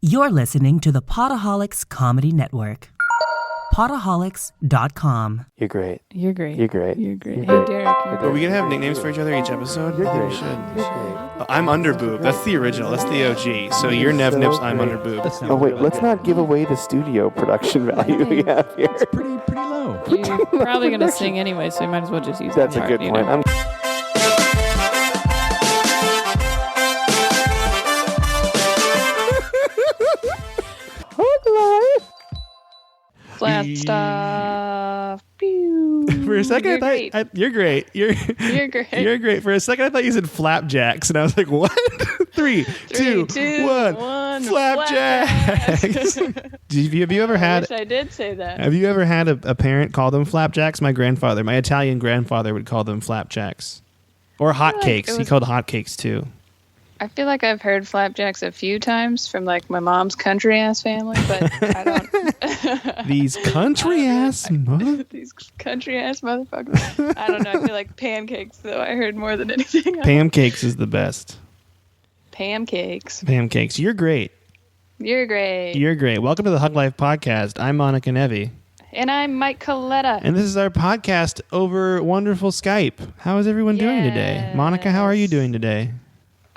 You're listening to the Potaholics Comedy Network. Potaholics.com. You're great. You're great. You're great. You're great. You're Hey, great. Derek. Are we going to have nicknames for each other each episode? You're I think great. we should. You're great. I'm Underboob. That's the original. That's the OG. So you're Nev Nips, I'm great. Underboob. Oh wait, let's not give away the studio production value we have here. It's pretty low. You're probably going to sing anyway, so you might as well just use That's the a part, good you point. know. Flat stuff. Pew. For a second, You're great. you're great. You're great. You're great. For a second, I thought you said flapjacks, and I was like, what? Three, two, one. Flapjacks. Have you ever I had? wish I did say that. Have you ever had a parent call them flapjacks? My Italian grandfather would call them flapjacks, or hotcakes. He called hotcakes too. I feel like I've heard flapjacks a few times from like my mom's country ass family, but I don't. These country ass mother. These country ass motherfuckers. I don't know. I feel like pancakes though. I heard more than anything else. Pancakes is the best. Pancakes. Pancakes. You're great. You're great. You're great. Welcome to the Hug Life Podcast. I'm Monica Nevi. And I'm Mike Coletta. And this is our podcast over wonderful Skype. How is everyone doing today? Monica, how are you doing today?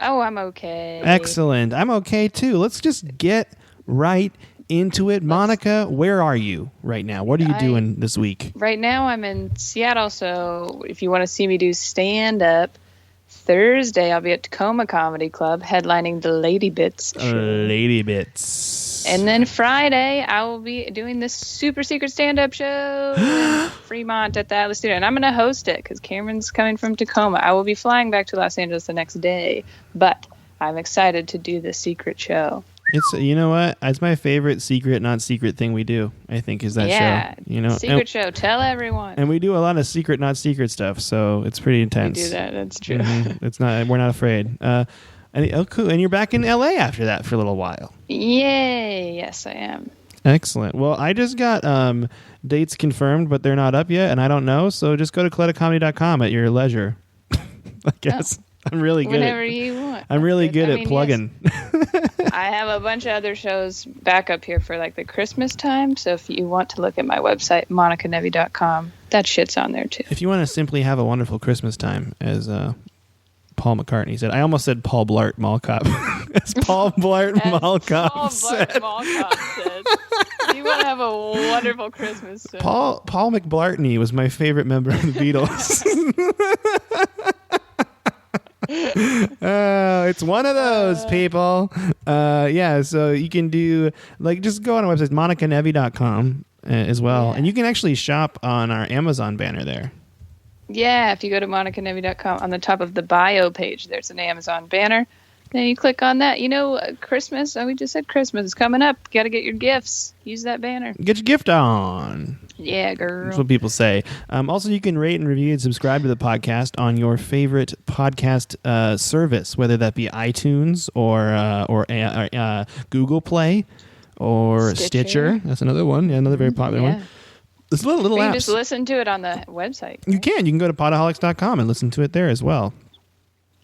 Oh, I'm okay. Excellent. I'm okay too. Let's just get right into it. Monica, where are you right now? What are you doing this week? Right now I'm in Seattle, so if you want to see me do stand-up, Thursday I'll be at Tacoma Comedy Club headlining the Lady Bits show. Lady Bits. And then Friday, I will be doing this super secret stand-up show in Fremont at the Atlas Studio. And I'm going to host it because Cameron's coming from Tacoma. I will be flying back to Los Angeles the next day. But I'm excited to do the secret show. It's, you know what? It's my favorite secret, not secret thing we do, I think, is that show. You know, secret show. Tell everyone. And we do a lot of secret, not secret stuff. So it's pretty intense. We do that. That's true. Mm-hmm. We're not afraid. Cool. And you're back in LA after that for a little while. Yay. Yes, I am. Excellent. Well, I just got dates confirmed, but they're not up yet, and I don't know. So just go to colettacomedy.com at your leisure. I guess. I'm really good. Whenever you want. I'm really good at plugging. Yes. I have a bunch of other shows back up here for like the Christmas time. So if you want to look at my website, monicanevi.com, that shit's on there too. If you want to simply have a wonderful Christmas time, as Paul McCartney said. I almost said Paul Blart Mall Cop. As Paul Blart Mall Cop said. Paul Blart Mall Cop said. You want to have a wonderful Christmas soon. Paul McBlartney was my favorite member of the Beatles. It's one of those people. Yeah, so you can do, like, just go on our website, monicanevi.com as well. Yeah. And you can actually shop on our Amazon banner there. Yeah, if you go to monicanevi.com, on the top of the bio page, there's an Amazon banner. Then you click on that. You know, Christmas, we just said Christmas is coming up. Got to get your gifts. Use that banner. Get your gift on. Yeah, girl. That's what people say. Also, you can rate and review and subscribe to the podcast on your favorite podcast service, whether that be iTunes or Google Play or Stitcher. That's another one. Yeah, another very popular one. There's little you apps. can just listen to it on the website. Right? You can go to potaholics.com and listen to it there as well.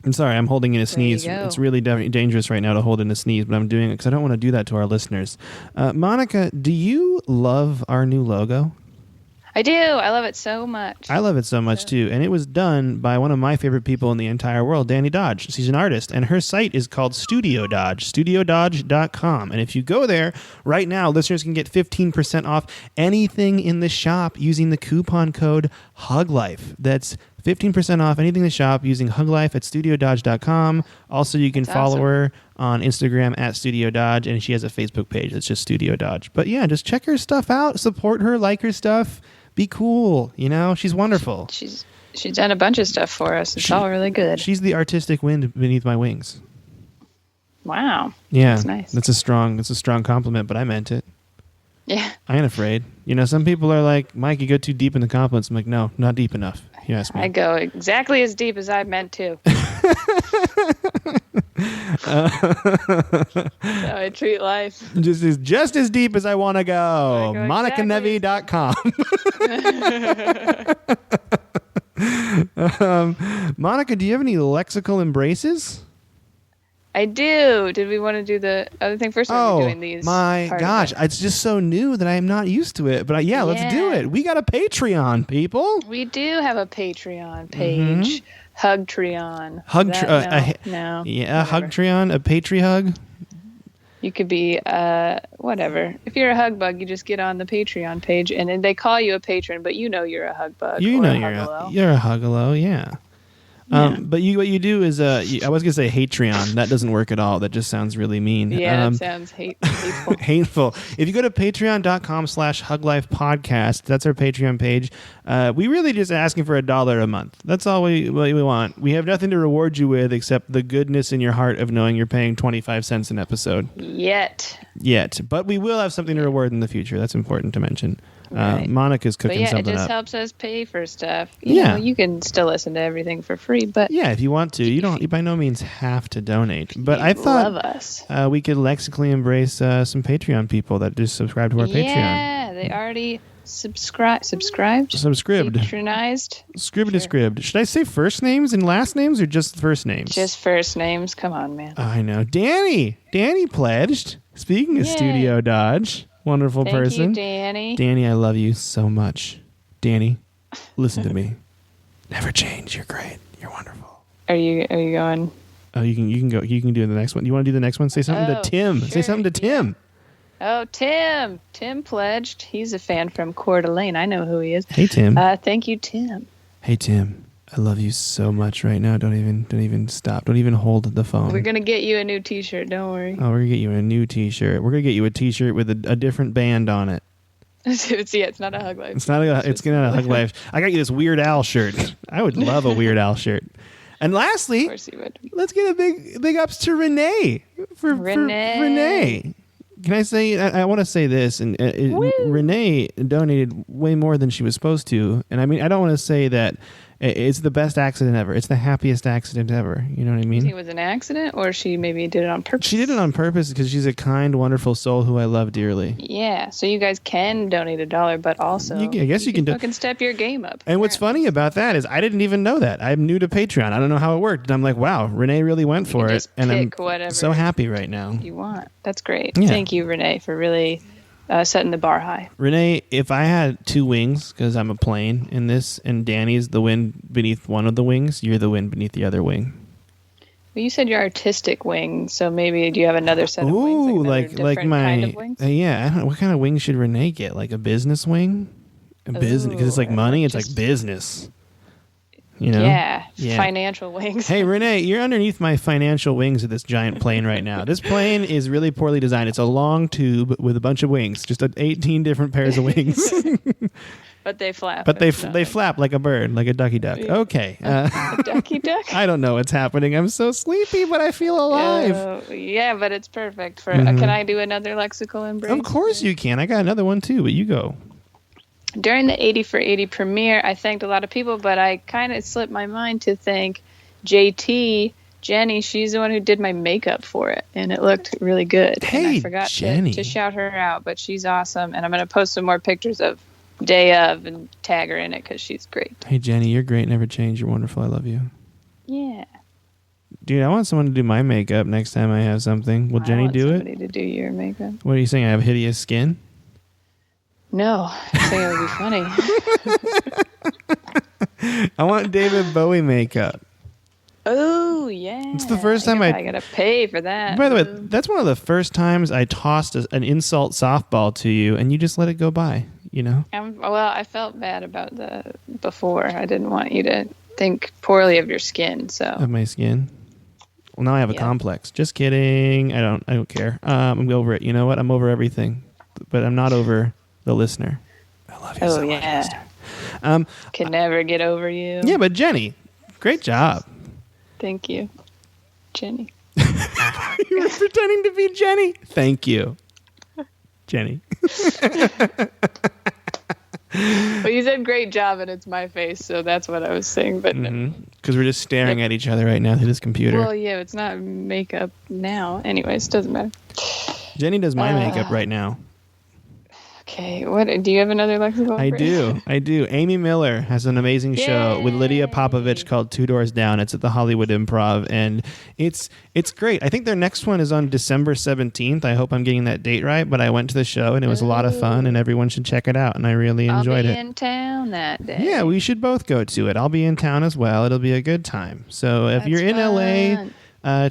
I'm sorry, I'm holding in a sneeze. It's really dangerous right now to hold in a sneeze, but I'm doing it because I don't want to do that to our listeners. Monica, do you love our new logo? I do. I love it so much. I love it so much, too. And it was done by one of my favorite people in the entire world, Danny Dodge. She's an artist, and her site is called Studio Dodge, studiododge.com. And if you go there right now, listeners can get 15% off anything in the shop using the coupon code HUGLIFE. That's 15% off anything in the shop using HUGLIFE at studiododge.com. Also, you can follow her on Instagram at Studio Dodge, and she has a Facebook page that's just Studio Dodge. But yeah, just check her stuff out, support her, like her stuff. Be cool, you know? She's wonderful. She's done a bunch of stuff for us. It's all really good. She's the artistic wind beneath my wings. Wow. Yeah. That's nice. That's a strong compliment, but I meant it. Yeah. I ain't afraid. You know, some people are like, Mike, you go too deep in the compliments. I'm like, no, not deep enough. You ask me. I go exactly as deep as I meant to. So I treat life. Just as deep as I want to go. MonicaNevi.com. Exactly. Monica, do you have any lexical embraces? I do. Did we want to do the other thing first? Or are we doing these? Oh my gosh, it's just so new that I am not used to it. But let's do it. We got a Patreon, people. We do have a Patreon page. Hugtreon. No. Yeah, whatever. Hugtreon, a Patri hug. You could be whatever. If you're a hug bug, you just get on the Patreon page, and then they call you a patron, but you know you're a hug bug. You're a huggalo, yeah. But what you do is, I was gonna say Hatreon. That doesn't work at all. That just sounds really mean. Yeah, that sounds hateful. Hateful. If you go to patreon.com/huglifepodcast, that's our Patreon page. We really just asking for $1 a month. That's all we want. We have nothing to reward you with except the goodness in your heart of knowing you're paying 25 cents an episode. Yet. But we will have something to reward in the future. That's important to mention. Right. Monica's cooking something up. It just helps us pay for stuff. You know, you can still listen to everything for free, but if you want to, you by no means have to donate. But I thought love us. We could lexically embrace some Patreon people that just subscribe to our Patreon. Yeah, they already subscribed. Subscribed. Patronized. Scribd. Should I say first names and last names or just first names? Just first names. Come on, man. I know. Danny pledged. Speaking of Studio Dodge. Wonderful person. Thank you, Danny. Danny, I love you so much. Danny, listen to me. Never change. You're great. You're wonderful. Are you going? Oh, you can go. You can do the next one. You want to do the next one? Say something to Tim. Sure, Say something to Tim. Oh, Tim. Tim pledged. He's a fan from Coeur d'Alene. I know who he is. Hey, Tim. Thank you, Tim. Hey, Tim. I love you so much right now. Don't even stop. Don't even hold the phone. We're gonna get you a new T-shirt. Don't worry. Oh, we're gonna get you a new T-shirt. We're gonna get you a T-shirt with a different band on it. It's not a Hug Life. It's not a Hug Life. I got you this Weird Al shirt. I would love a Weird Al shirt. And lastly, of course you would. Let's get a big ups to Renee for Renee. Can I say? I want to say this, and Renee donated way more than she was supposed to, and I mean I don't want to say that. It's the best accident ever. It's the happiest accident ever. You know what I mean? It was an accident, or she maybe did it on purpose? She did it on purpose because she's a kind, wonderful soul who I love dearly. Yeah, so you guys can donate $1, but also I guess you can fucking step your game up. And what's funny about that is I didn't even know that. I'm new to Patreon. I don't know how it worked. And I'm like, wow, Renee really went for it. And I'm so happy right now. You want. That's great. Yeah. Thank you, Renee, for really setting the bar high. Renee, if I had two wings, because I'm a plane in this, and Danny's the wind beneath one of the wings, you're the wind beneath the other wing. Well, you said your artistic wing, so maybe do you have another set of wings? Ooh, like my kind of wings? Yeah. I don't know, what kind of wing should Renee get? Like a business wing? Business, because it's like money. It's like business. You know? Yeah, financial wings. Hey, Renee, you're underneath my financial wings of this giant plane right now. This plane is really poorly designed. It's a long tube with a bunch of wings, just 18 different pairs of wings. But they flap. But they flap like a bird, like a ducky duck. Yeah. Okay. A ducky duck? I don't know what's happening. I'm so sleepy, but I feel alive. Yeah, but it's perfect. For can I do another lexical embrace? Of course you can. I got another one too, but you go. During the 80 for 80 premiere, I thanked a lot of people, but I kind of slipped my mind to thank JT, Jenny. She's the one who did my makeup for it, and it looked really good. Hey, and I forgot Jenny. to shout her out, but she's awesome, and I'm going to post some more pictures of day of and tag her in it because she's great. Hey, Jenny, you're great. Never change. You're wonderful. I love you. Yeah. Dude, I want someone to do my makeup next time I have something. Will Jenny do it? Somebody to do your makeup. What are you saying? I have hideous skin? No, I think it would be funny. I want David Bowie makeup. Oh, yeah. It's the first time I got to pay for that. By the way, that's one of the first times I tossed an insult softball to you, and you just let it go by, you know? Well, I felt bad about before. I didn't want you to think poorly of your skin, so. Of my skin? Well, now I have a complex. Just kidding. I don't care. I'm over it. You know what? I'm over everything. But I'm not over the listener. I love you so much, listener. Can never get over you. Yeah, but Jenny, great job. Thank you, Jenny. You were pretending to be Jenny. Thank you, Jenny. Well, you said great job, and it's my face, so that's what I was saying. But because we're just staring at each other right now through this computer. Well, yeah, it's not makeup now. Anyways, doesn't matter. Jenny does my makeup right now. Okay. What do you have another lexical? I do. Amy Miller has an amazing show with Lydia Popovich called Two Doors Down. It's at the Hollywood Improv, and it's great. I think their next one is on December 17th. I hope I'm getting that date right, but I went to the show, and it was a lot of fun, and everyone should check it out, and I really enjoyed it. I'll be in town that day. Yeah, we should both go to it. I'll be in town as well. It'll be a good time. So if you're in LA...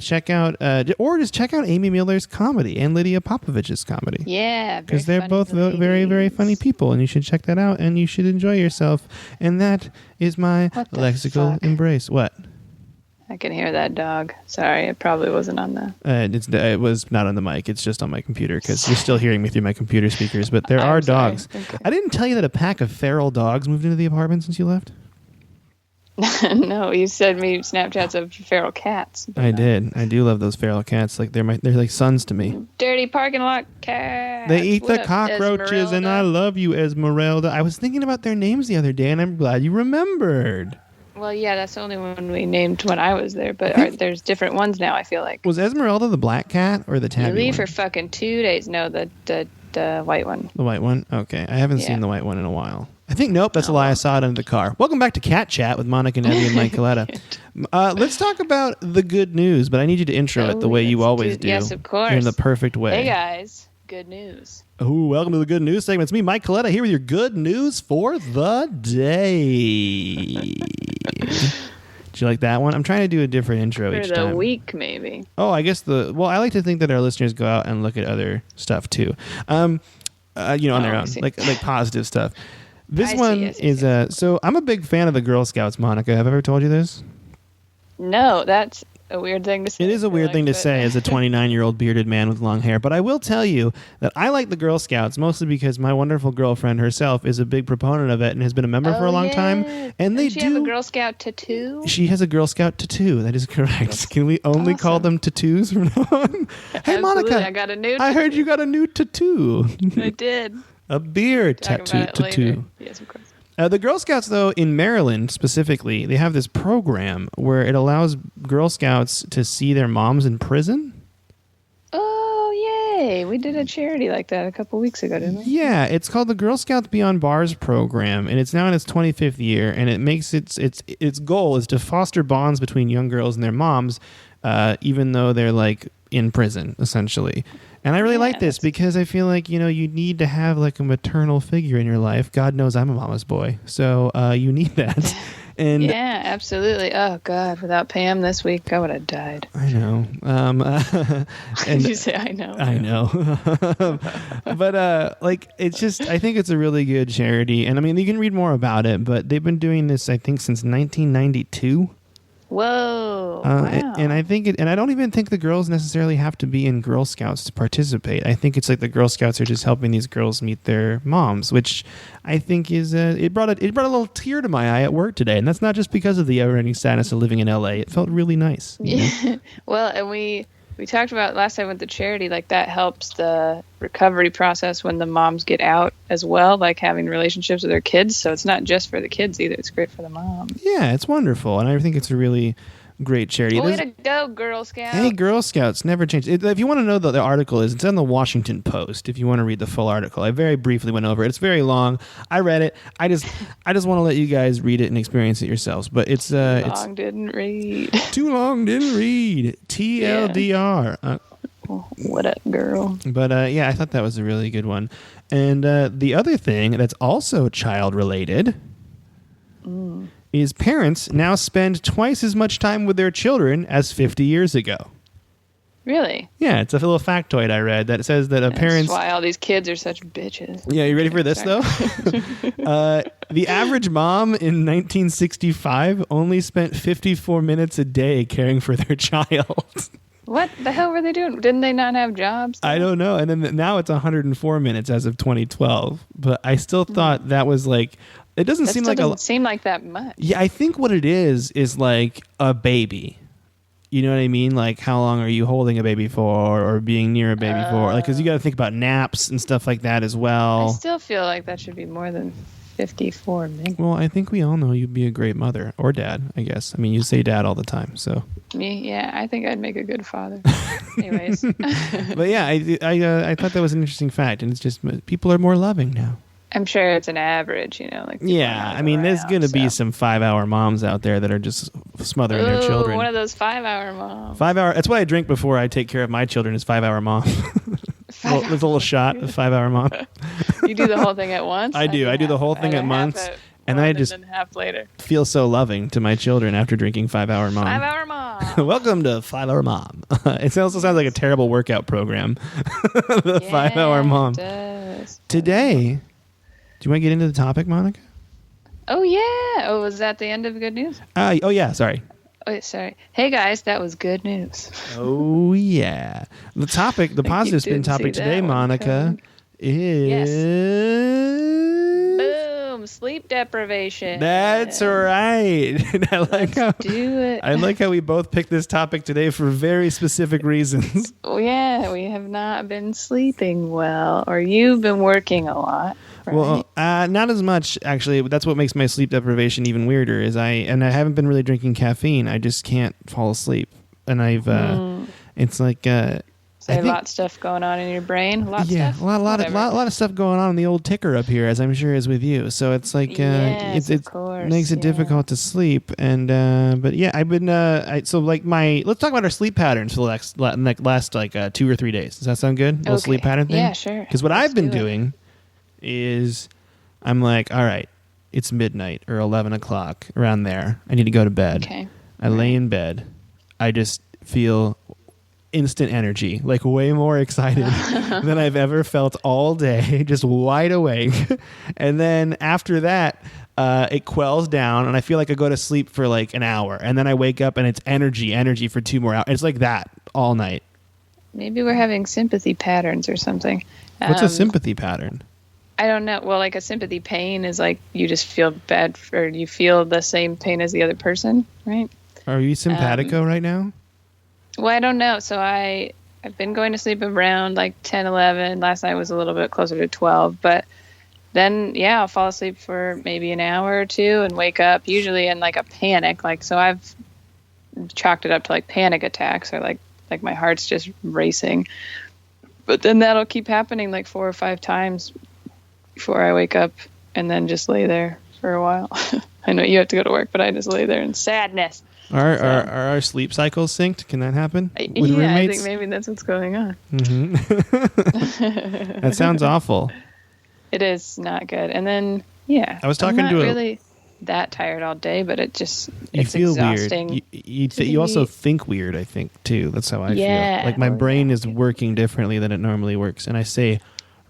check out Amy Miller's comedy and Lydia Popovich's comedy. Yeah, because they're both very, very funny people, and you should check that out, and you should enjoy yourself. And that is my lexical embrace. What? I can hear that dog. Sorry, it probably wasn't on the... It was not on the mic. It's just on my computer because you're still hearing me through my computer speakers. But there are dogs. Okay. I didn't tell you that a pack of feral dogs moved into the apartment since you left. No, you sent me Snapchats of feral cats. I did. I do love those feral cats. Like they're like sons to me. Dirty parking lot cats. They eat the cockroaches, and I love you, Esmeralda. I was thinking about their names the other day, and I'm glad you remembered. Well, yeah, that's the only one we named when I was there, but there's different ones now, I feel like. Was Esmeralda the black cat or the tabby one? You leave for fucking 2 days. No, the white one. The white one? Okay. I haven't seen the white one in a while. I think, nope, that's a lie. I saw it under the car. Welcome back to Cat Chat with Monica Nevi and Mike Coletta. Let's talk about the good news, but I need you to intro it the way you always do. Yes, of course. In the perfect way. Hey, guys. Good news. Ooh, welcome to the good news segment. It's me, Mike Coletta, here with your good news for the day. Did you like that one? I'm trying to do a different intro each time. For the week, maybe. Oh, I guess I like to think that our listeners go out and look at other stuff, too. On their own, like positive stuff. This one is so I'm a big fan of the Girl Scouts, Monica. Have I ever told you this? No, that's a weird thing to say. It is a weird thing to say as a 29-year-old bearded man with long hair, but I will tell you that I like the Girl Scouts mostly because my wonderful girlfriend herself is a big proponent of it and has been a member for a long time. And Does she have a Girl Scout tattoo? She has a Girl Scout tattoo. That is correct. Can we only call them tattoos from now on? Hey, Monica, I got a new. I heard you got a new tattoo. I did. A beard tattoo. Yes, of course. The Girl Scouts, though, in Maryland specifically, they have this program where it allows Girl Scouts to see their moms in prison. Oh, yay. We did a charity like that a couple weeks ago, didn't we? Yeah, it's called the Girl Scouts Beyond Bars program, and it's now in its 25th year, and it makes its goal is to foster bonds between young girls and their moms, even though they're, like, in prison, essentially. And I really like this because I feel like, you need to have like a maternal figure in your life. God knows I'm a mama's boy. So you need that. And yeah, absolutely. Oh, God. Without Pam this week, I would have died. I know. Did you say I know? I know. But it's just, I think it's a really good charity. And I mean, you can read more about it, but they've been doing this, I think, since 1992. Whoa! Wow. And I think and I don't even think the girls necessarily have to be in Girl Scouts to participate. I think it's like the Girl Scouts are just helping these girls meet their moms, which I think is it brought a little tear to my eye at work today, and that's not just because of the ever-ending sadness of living in LA. It felt really nice. Yeah. Well, and we talked about last time with the charity, like that helps the recovery process when the moms get out as well, like having relationships with their kids. So it's not just for the kids either. It's great for the mom. Yeah, it's wonderful. And I think it's a really great charity. Way to go, Girl Scouts. Hey, Girl Scouts, never change. If you want to know the article it's on the Washington Post, if you want to read the full article. I very briefly went over it. It's very long. I read it. I just want to let you guys read it and experience it yourselves. But it's Too long didn't read. Too long didn't read. TLDR. Yeah. What up, girl? But I thought that was a really good one. And the other thing that's also child related is parents now spend twice as much time with their children as 50 years ago. Really? Yeah, it's a little factoid I read that says that parents... That's why all these kids are such bitches. Yeah, you ready for this, though? The average mom in 1965 only spent 54 minutes a day caring for their child. What the hell were they doing? Didn't they not have jobs? I don't know. And then now it's 104 minutes as of 2012. But I still thought that was like... It doesn't seem like that much. Yeah, I think what it is like a baby. You know what I mean? Like, how long are you holding a baby for or being near a baby for? Like, because you got to think about naps and stuff like that as well. I still feel like that should be more than 54 minutes. Well, I think we all know you'd be a great mother or dad, I guess. I mean, you say dad all the time, so. Me? Yeah, I think I'd make a good father. Anyways. But yeah, I thought that was an interesting fact, and it's just people are more loving now. I'm sure it's an average, you know. Like Yeah, I mean, there's going to be some 5-hour moms out there that are just smothering their children. One of those 5-hour moms. 5-hour. That's what I drink before I take care of my children is 5-hour mom. There's a little shot of 5-hour mom. You do the whole thing at once? I do. I do the whole thing at once. And I just half later. feel so loving to my children after drinking 5-hour mom. 5-hour mom. Welcome to 5-hour mom. It also sounds like a terrible workout program. The 5-hour mom. It does. Today, do you want to get into the topic, Monica? Oh, yeah. Oh, was that the end of good news? Oh, yeah. Sorry. Oh, sorry. Hey, guys, that was good news. Oh, yeah. The topic, the positive spin topic today, Monica, is... Boom. Sleep deprivation. That's right. Let's do it. I like how we both picked this topic today for very specific reasons. Oh, yeah. We have not been sleeping well, or you've been working a lot. Right? Well, not as much actually. That's what makes my sleep deprivation even weirder. Is I haven't been really drinking caffeine. I just can't fall asleep, and it's like So a lot of stuff going on in your brain. A lot of stuff going on in the old ticker up here, as I'm sure is with you. So it's like it makes it difficult to sleep. And but yeah, I've been let's talk about our sleep patterns for the last 2 or 3 days. Does that sound good? Little sleep pattern thing. Yeah, sure. Because what I've been doing is I'm like, all right, it's midnight or 11 o'clock around there. I need to go to bed. Okay. I lay in bed. I just feel instant energy, like way more excited than I've ever felt all day, just wide awake. And then after that, it quells down and I feel like I go to sleep for like an hour. And then I wake up and it's energy for 2 more hours. It's like that all night. Maybe we're having sympathy patterns or something. What's a sympathy pattern? I don't know. Well, like a sympathy pain is like you just feel bad or you feel the same pain as the other person, right? Are you simpatico right now? Well, I don't know. So I've been going to sleep around like 10, 11. Last night was a little bit closer to 12. But then, yeah, I'll fall asleep for maybe an hour or two and wake up usually in like a panic. Like, so I've chalked it up to like panic attacks or like my heart's just racing. But then that'll keep happening like 4 or 5 times before I wake up and then just lay there for a while. I know you have to go to work, but I just lay there in sadness. Are our sleep cycles synced? Can that happen with roommates? I think maybe that's what's going on. Mm-hmm. That sounds awful. It is not good. And then, yeah. I was talking I'm not to really that tired all day, but it's feel exhausting. Weird. You also think weird, I think, too. That's how I feel. Like my brain is working differently than it normally works. And I say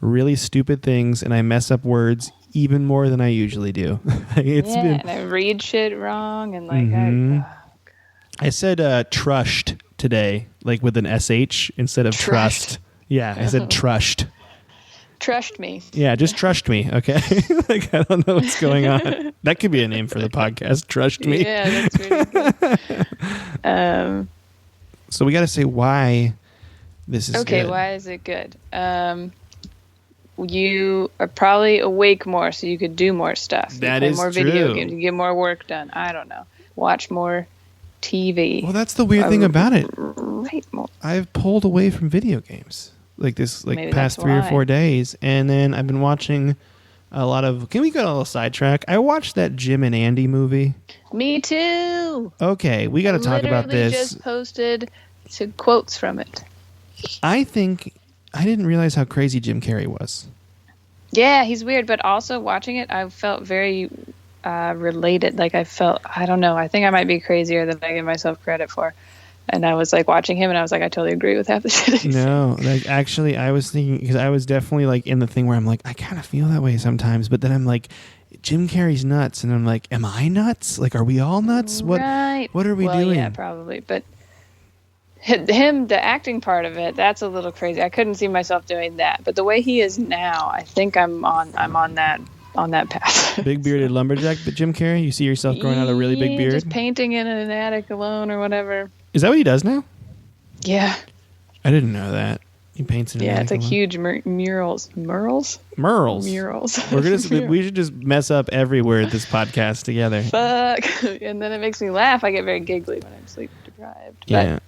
really stupid things and I mess up words even more than I usually do. And I read shit wrong and like I said trushed today, like with an SH instead of trust. Yeah, I said trushed. Trust me. Yeah, just trust me, okay? Like, I don't know what's going on. That could be a name for the podcast, Trust Me. Yeah, that's really good. So we got to say why this is okay, good. why is it good? You are probably awake more, so you could do more stuff. That you play is more true. video games. You get more work done. I don't know. Watch more TV. Well, that's the weird thing about it. Write more. I've pulled away from video games like this, like Maybe past that's 3 or why. 4 days, and then I've been watching a lot of. Can we go on a little sidetrack? I watched that Jim and Andy movie. Me too. Okay, we got to talk about this. Just posted some quotes from it. I think I didn't realize how crazy Jim Carrey was. Yeah, he's weird, but also watching it, I felt very related. Like I don't know. I think I might be crazier than I give myself credit for. And I was like watching him, and I was like, I totally agree with half the shit. No, like actually, I was thinking because I was definitely like in the thing where I'm like, I kind of feel that way sometimes, but then I'm like, Jim Carrey's nuts, and I'm like, am I nuts? Like, are we all nuts? Right. What are we doing? Yeah, probably. But him, the acting part of it, that's a little crazy. I couldn't see myself doing that. But the way he is now, I think I'm on that path. Big bearded lumberjack, but Jim Carrey, you see yourself growing out a really big beard? Just painting in an attic alone or whatever. Is that what he does now? Yeah. I didn't know that. He paints in Yeah, it's like America. huge murals. Murals? Murals. Murals. We should just mess up every word this podcast together. Fuck. And then it makes me laugh. I get very giggly when I'm sleep deprived. Yeah.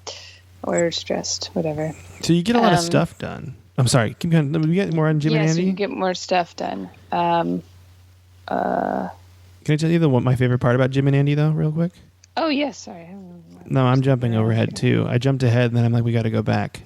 Or stressed, whatever. So you get a lot of stuff done. I'm sorry. Keep going. We get more on Jim and Yeah, so Andy. you get more stuff done. Can I tell you what my favorite part about Jim and Andy, though, real quick? Oh, yes. Sorry. No, I'm jumping overhead, too. I jumped ahead, and then I'm like, we got to go back.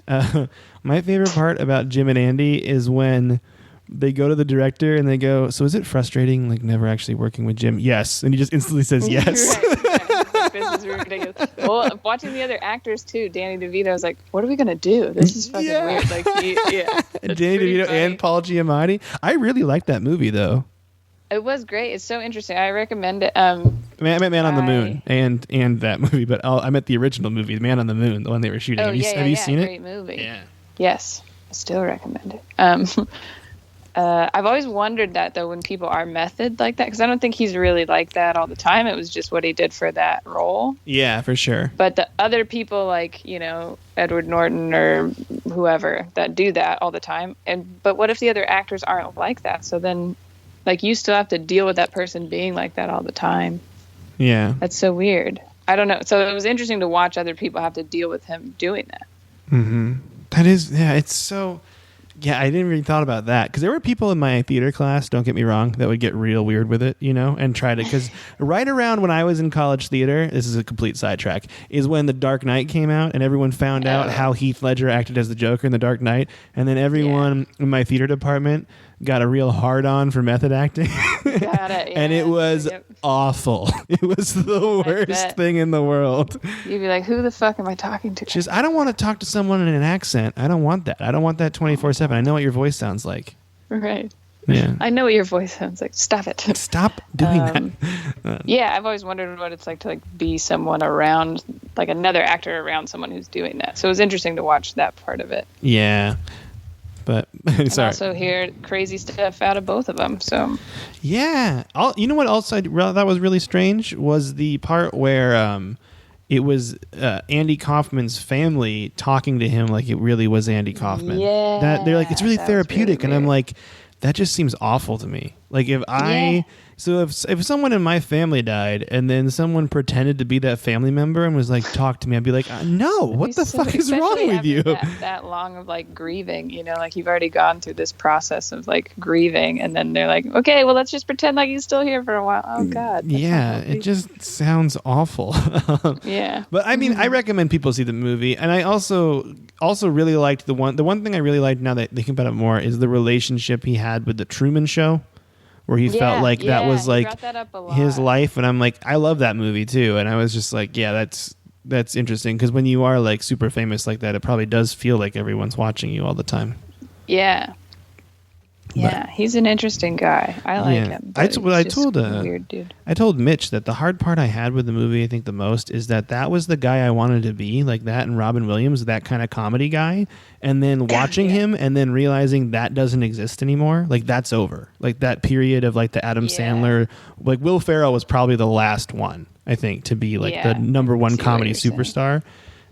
My favorite part about Jim and Andy is when they go to the director and they go, so is it frustrating, like, never actually working with Jim? Yes. And he just instantly says yes. Right. This is ridiculous. Well, watching the other actors, too, Danny DeVito, I was like, what are we going to do? This is fucking weird. Like, And Danny DeVito and Paul Giamatti. I really liked that movie, though. It was great. It's so interesting. I recommend it. I meant Man on the Moon and that movie, but I meant the original movie, Man on the Moon, the one they were shooting. Oh, Have you seen it? Great movie. Yeah. Yes. I still recommend it. I've always wondered that, though, when people are method like that, because I don't think he's really like that all the time. It was just what he did for that role. Yeah, for sure. But the other people, like, Edward Norton or whoever, that do that all the time. But what if the other actors aren't like that? So then, like, you still have to deal with that person being like that all the time. Yeah. That's so weird. I don't know. So it was interesting to watch other people have to deal with him doing that. Mm-hmm. That is, yeah, it's so... Yeah, I didn't really thought about that because there were people in my theater class, don't get me wrong, that would get real weird with it, and try to, because right around when I was in college theater, this is a complete sidetrack, is when The Dark Knight came out and everyone found out how Heath Ledger acted as the Joker in The Dark Knight, and then everyone in my theater department got a real hard-on for method acting. Got it, yeah. And it was awful. It was the worst thing in the world. You'd be like, who the fuck am I talking to? Just, I don't want to talk to someone in an accent. I don't want that. I don't want that 24/7. I know what your voice sounds like. Right. Yeah. I know what your voice sounds like. Stop it. Stop doing that. Yeah, I've always wondered what it's like to, like, be someone around, like, another actor around someone who's doing that. So it was interesting to watch that part of it. Yeah. But sorry. Also hear crazy stuff out of both of them. So yeah, you know what else that was really strange was the part where it was Andy Kaufman's family talking to him like it really was Andy Kaufman. Yeah, that they're like, it's really therapeutic, really and I'm weird. like, that just seems awful to me. Like if someone in my family died and then someone pretended to be that family member and was like, talk to me, I'd be like, no, what the fuck is wrong with you? That long of, like, grieving, like you've already gone through this process of, like, grieving, and then they're like, okay, well, let's just pretend like he's still here for a while. Oh God. Yeah, it just sounds awful. Yeah. But I mean, I recommend people see the movie, and I also really liked the one thing I really liked now that thinking about it more is the relationship he had with the Truman Show, where he felt like that was like his life, and I'm like, I love that movie too, and I was just like, yeah, that's interesting, because when you are like super famous like that, it probably does feel like everyone's watching you all the time. Yeah. Yeah, he's an interesting guy. I like him. I told weird dude. I told Mitch that the hard part I had with the movie, I think the most, is that was the guy I wanted to be, like that, and Robin Williams, that kind of comedy guy, and then watching him and then realizing that doesn't exist anymore. Like, that's over. Like that period of like the Adam Sandler, like Will Ferrell was probably the last one, I think, to be like the number one comedy superstar,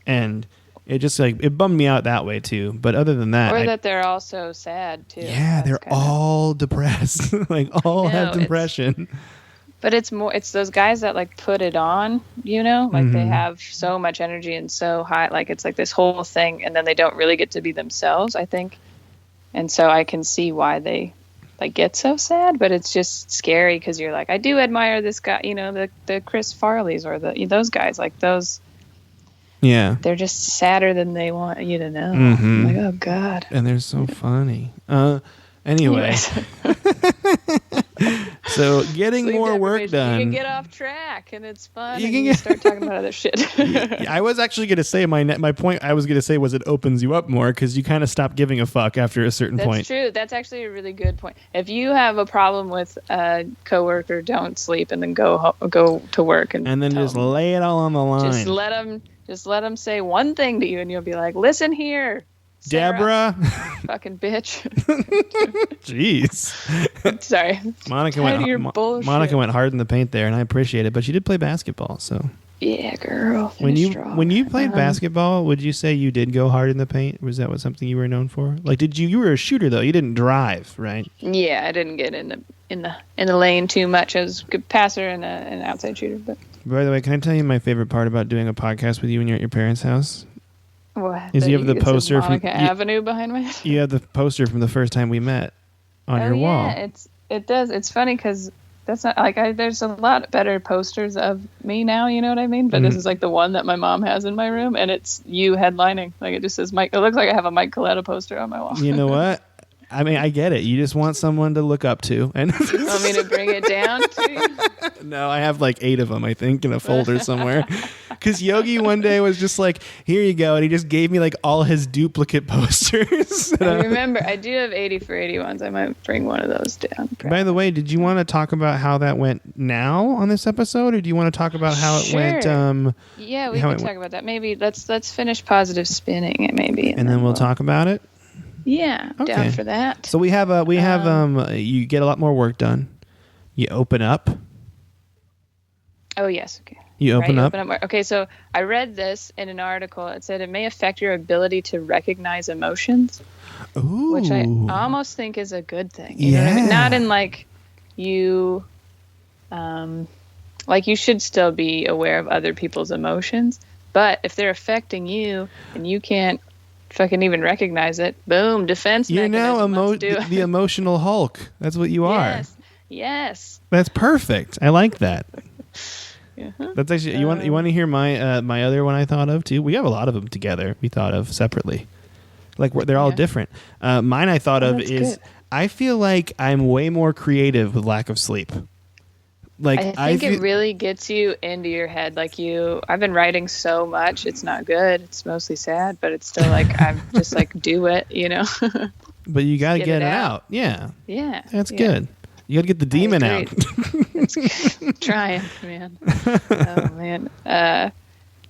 and it just like it bummed me out that way too. But other than that, or that they're all so sad too. Yeah, they're all depressed. Like all have depression. But it's those guys that like put it on, like they have so much energy and so high, like it's like this whole thing, and then they don't really get to be themselves, I think. And so I can see why they like get so sad, but it's just scary because you're like, I do admire this guy, the Chris Farleys or those guys, like those. Yeah. They're just sadder than they want you to know. I'm like, oh God. And they're so funny. Anyway. So getting more work done. You can get off track and it's fun. You start talking about other shit. I was actually going to say my point I was going to say was it opens you up more because you kind of stop giving a fuck after a certain point. That's true. That's actually a really good point. If you have a problem with a coworker, don't sleep and then go to work and then just lay it all on the line. Just let them say one thing to you, and you'll be like, "Listen here, Sarah, Deborah, fucking bitch." Jeez. Sorry. Monica went hard in the paint there, and I appreciate it. But she did play basketball, so Yeah, girl. When finish you strong. when you played basketball, would you say you did go hard in the paint? Was that something you were known for? Like, you were a shooter though? You didn't drive, right? Yeah, I didn't get in the lane too much. I was a good passer and an outside shooter. But By the way, can I tell you my favorite part about doing a podcast with you when you're at your parents' house? what? Is you have the It's a poster from Monica Avenue behind my head? you have the poster from the first time we met on your wall. Yeah, it does. It's funny because that's not like there's a lot better posters of me now. You know what I mean? But this is like the one that my mom has in my room, and it's you headlining. Like it just says Mike. It looks like I have a Mike Coletta poster on my wall. You know what? I mean, I get it. You just want someone to look up to, and You want me to bring it down to you? no, I have like 8 of them, I think, in a folder somewhere. Because Yogi one day was just like, "Here you go," and he just gave me like all his duplicate posters. I remember I do have 80 for 81s. I might bring one of those down. By the way, did you want to talk about how that went now on this episode, or do you want to talk about how it went? Yeah, we can talk about that. Maybe let's finish positive spinning it, maybe, and then we'll talk about it. Yeah, Okay. down for that. So we have you get a lot more work done. You open up. Oh yes, okay. You open up. Okay, so I read this in an article. It said it may affect your ability to recognize emotions, Ooh. which I almost think is a good thing. You know what I mean? Not in like you, like you should still be aware of other people's emotions, but if they're affecting you and you can't fucking even recognize it, boom, defense You're mechanism. now Let's do it. the emotional Hulk. That's what you are. Yes. That's perfect. I like that. Uh-huh. That's actually you want to hear my my other one I thought of too. We have a lot of them together. We thought of separately, like they're all different. Mine I thought of is good. I feel like I'm way more creative with lack of sleep. Like I think it really gets you into your head. Like I've been writing so much. It's not good. It's mostly sad, but it's still like I'm just like do it, you know. But you got to Get get it it out. out. Yeah. Yeah. That's good. You got to get the demon out. Trying, man. Oh man.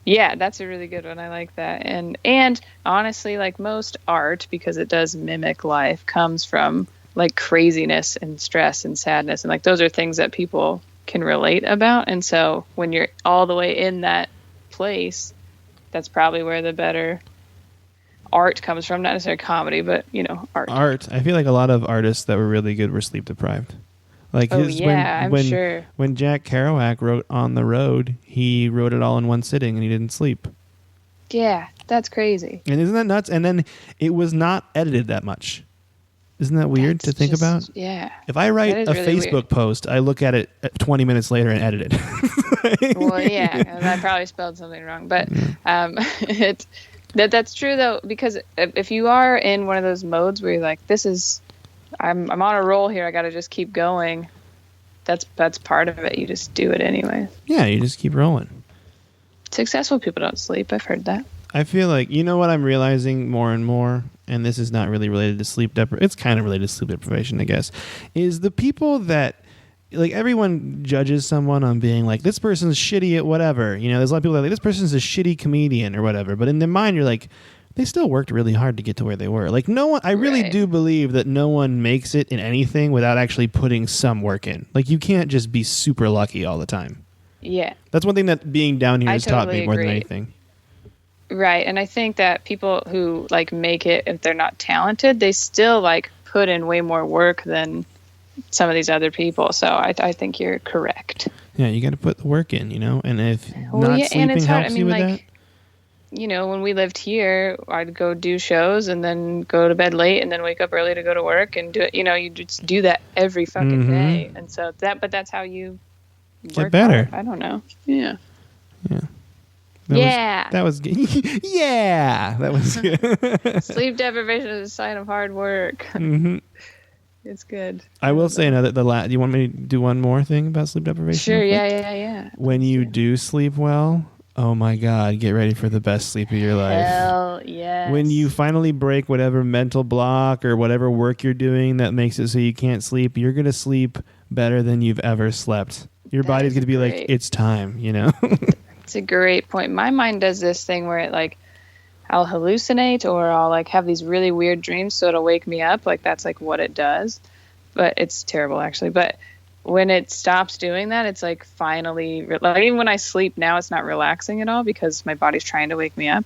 Yeah, that's a really good one. I like that. And honestly, like most art, because it does mimic life, comes from like craziness and stress and sadness, and like those are things that people can relate about. And so when you're all the way in that place, that's probably where the better art comes from. Not necessarily comedy, but art. I feel like a lot of artists that were really good were sleep deprived. Like I'm sure. When Jack Kerouac wrote On the Road, he wrote it all in one sitting and he didn't sleep. Yeah, that's crazy. And isn't that nuts? And then it was not edited that much. Isn't that weird to think about? Yeah. If I write a really Facebook weird. post, I look at it 20 minutes later and edit it. Well, yeah, and I probably spelled something wrong, but that's true though, because if you are in one of those modes where you're like, I'm on a roll here, I got to just keep going. That's part of it. You just do it anyway. Yeah, you just keep rolling. Successful people don't sleep. I've heard that. I feel like, you know what I'm realizing more and more, and this is not really related to sleep deprivation, it's kind of related to sleep deprivation, I guess, is the people that, like, everyone judges someone on being like, this person's shitty at whatever. You know, there's a lot of people that are like, this person's a shitty comedian or whatever. But in their mind, you're like, they still worked really hard to get to where they were. Like, no one, I really do believe that no one makes it in anything without actually putting some work in. Like, you can't just be super lucky all the time. Yeah. That's one thing that being down here has taught me more than agree. anything. Right. And I think that people who like make it, if they're not talented, they still like put in way more work than some of these other people. So I think you're correct. Yeah, you got to put the work in, you know, and if not sleeping helps you with that. You know, when we lived here, I'd go do shows and then go to bed late and then wake up early to go to work and do it. You know, you just do that every fucking day. And so that's how you get better. Hard. I don't know. Yeah. Yeah. That was good. Yeah. That was good. Sleep deprivation is a sign of hard work. Mm-hmm. It's good. I will say another. Do you want me to do one more thing about sleep deprivation? Sure. Yeah. When you do sleep well, oh my God, get ready for the best sleep of your life. Hell yes. When you finally break whatever mental block or whatever work you're doing that makes it so you can't sleep, you're going to sleep better than you've ever slept. Your body's going to be like, it's time, you know? It's a great point. My mind does this thing where it like, I'll hallucinate or I'll like have these really weird dreams. So it'll wake me up. Like that's like what it does, but it's terrible actually. But when it stops doing that, it's like finally, like even when I sleep now, it's not relaxing at all because my body's trying to wake me up.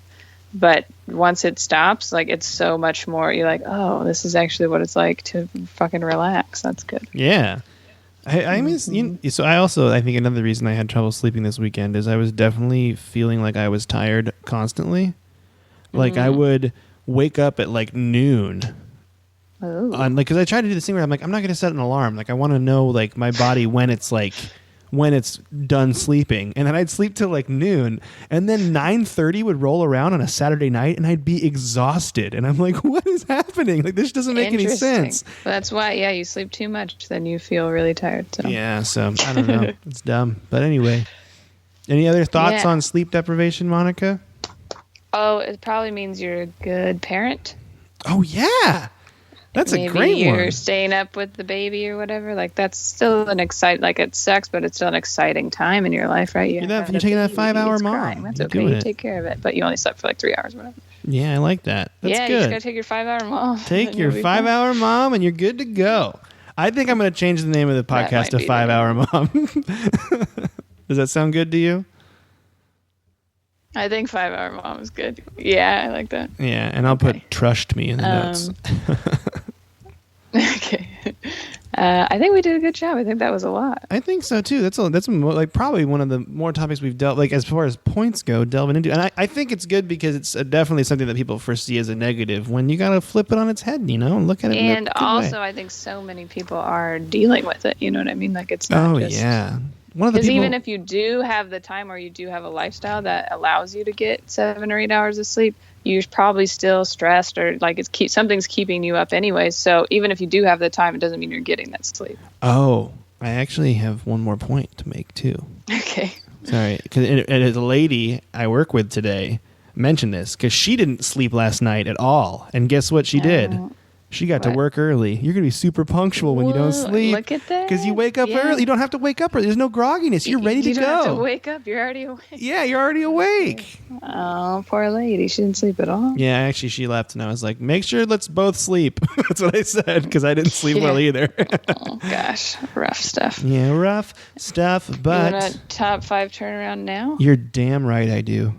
But once it stops, like it's so much more, you're like, oh, this is actually what it's like to fucking relax. That's good. Yeah. I mean, so I think another reason I had trouble sleeping this weekend is I was definitely feeling like I was tired constantly. Like I would wake up at like noon. Oh. Because I tried to do this thing where I'm like, I'm not going to set an alarm. Like I want to know like my body when it's done sleeping, and then I'd sleep till like noon, and then 9:30 would roll around on a Saturday night, and I'd be exhausted, and I'm like, what is happening? Like this doesn't make any sense. Well, that's why, you sleep too much, then you feel really tired. So. Yeah, so I don't know. It's dumb, but anyway. Any other thoughts on sleep deprivation, Monica? Oh, it probably means you're a good parent. Oh yeah. That's Maybe a great one. Maybe you're staying up with the baby or whatever. Like that's still an exciting. Like it sucks, but it's still an exciting time in your life, right? You're taking that 5-hour mom. Crying. That's okay. You take care of it, but you only slept for like 3 hours, or whatever. Yeah, I like that. That's good. You just gotta take your 5-hour mom. Take your 5-hour mom, and you're good to go. I think I'm going to change the name of the podcast to 5-hour mom. Does that sound good to you? I think 5-hour mom is good. Yeah, I like that. Yeah, and I'll put trust me in the notes. Okay. I think we did a good job. I think that was a lot. I think so too. That's like probably one of the more topics we've dealt, like as far as points go, delving into. And I think it's good because it's definitely something that people foresee as a negative when you got to flip it on its head, and look at it. And in a good also, way. I think so many people are dealing with it. You know what I mean? Like it's not just... yeah. Because even if you do have the time or you do have a lifestyle that allows you to get 7 or 8 hours of sleep, you're probably still stressed or like something's keeping you up anyway. So even if you do have the time, it doesn't mean you're getting that sleep. Oh, I actually have one more point to make too. Okay. Sorry, because a lady I work with today mentioned this because she didn't sleep last night at all, and guess what she did? She got to work early. You're going to be super punctual when you don't sleep. Look at that. Because you wake up early. You don't have to wake up early. There's no grogginess. You're ready to go. You don't have to wake up. You're already awake. Yeah, you're already awake. Oh, poor lady. She didn't sleep at all. Yeah, actually, she left, and I was like, make sure let's both sleep. That's what I said, because I didn't sleep well either. Oh, gosh. Rough stuff. Yeah, rough stuff, but... You want a top 5 turnaround now? You're damn right I do.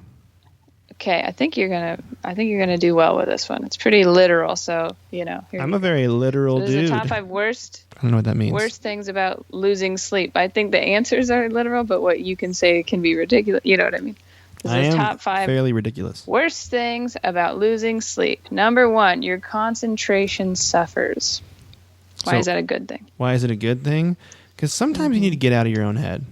Okay, I think you're gonna do well with this one. It's pretty literal, so I'm a very literal dude. The top 5 worst. I don't know what that means. Worst things about losing sleep. I think the answers are literal, but what you can say can be ridiculous. You know what I mean? I am top 5 fairly ridiculous. Worst things about losing sleep. Number 1, your concentration suffers. Why is that a good thing? Why is it a good thing? Because sometimes you need to get out of your own head.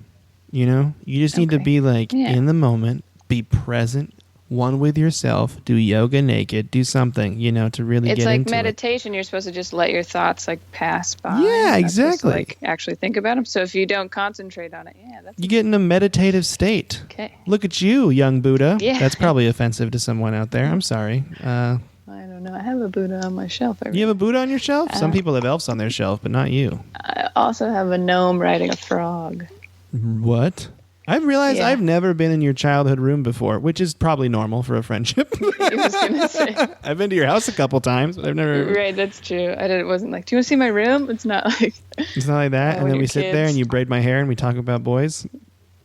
You just need to be like in the moment, be present. One with yourself, do yoga naked, do something, to really get into it. It's like meditation. You're supposed to just let your thoughts pass by. Yeah, exactly. Just, actually think about them. So if you don't concentrate on it, you get in a meditative state. Okay. Look at you, young Buddha. Yeah. That's probably offensive to someone out there. I'm sorry. I don't know. I have a Buddha on my shelf. You have a Buddha on your shelf? Some people have elves on their shelf, but not you. I also have a gnome riding a frog. What? I've realized I've never been in your childhood room before, which is probably normal for a friendship. I was gonna say. I've been to your house a couple times, but I've never... Right, that's true. It wasn't like, do you want to see my room? It's not like... It's not like that, and then we sit there and you braid my hair and we talk about boys?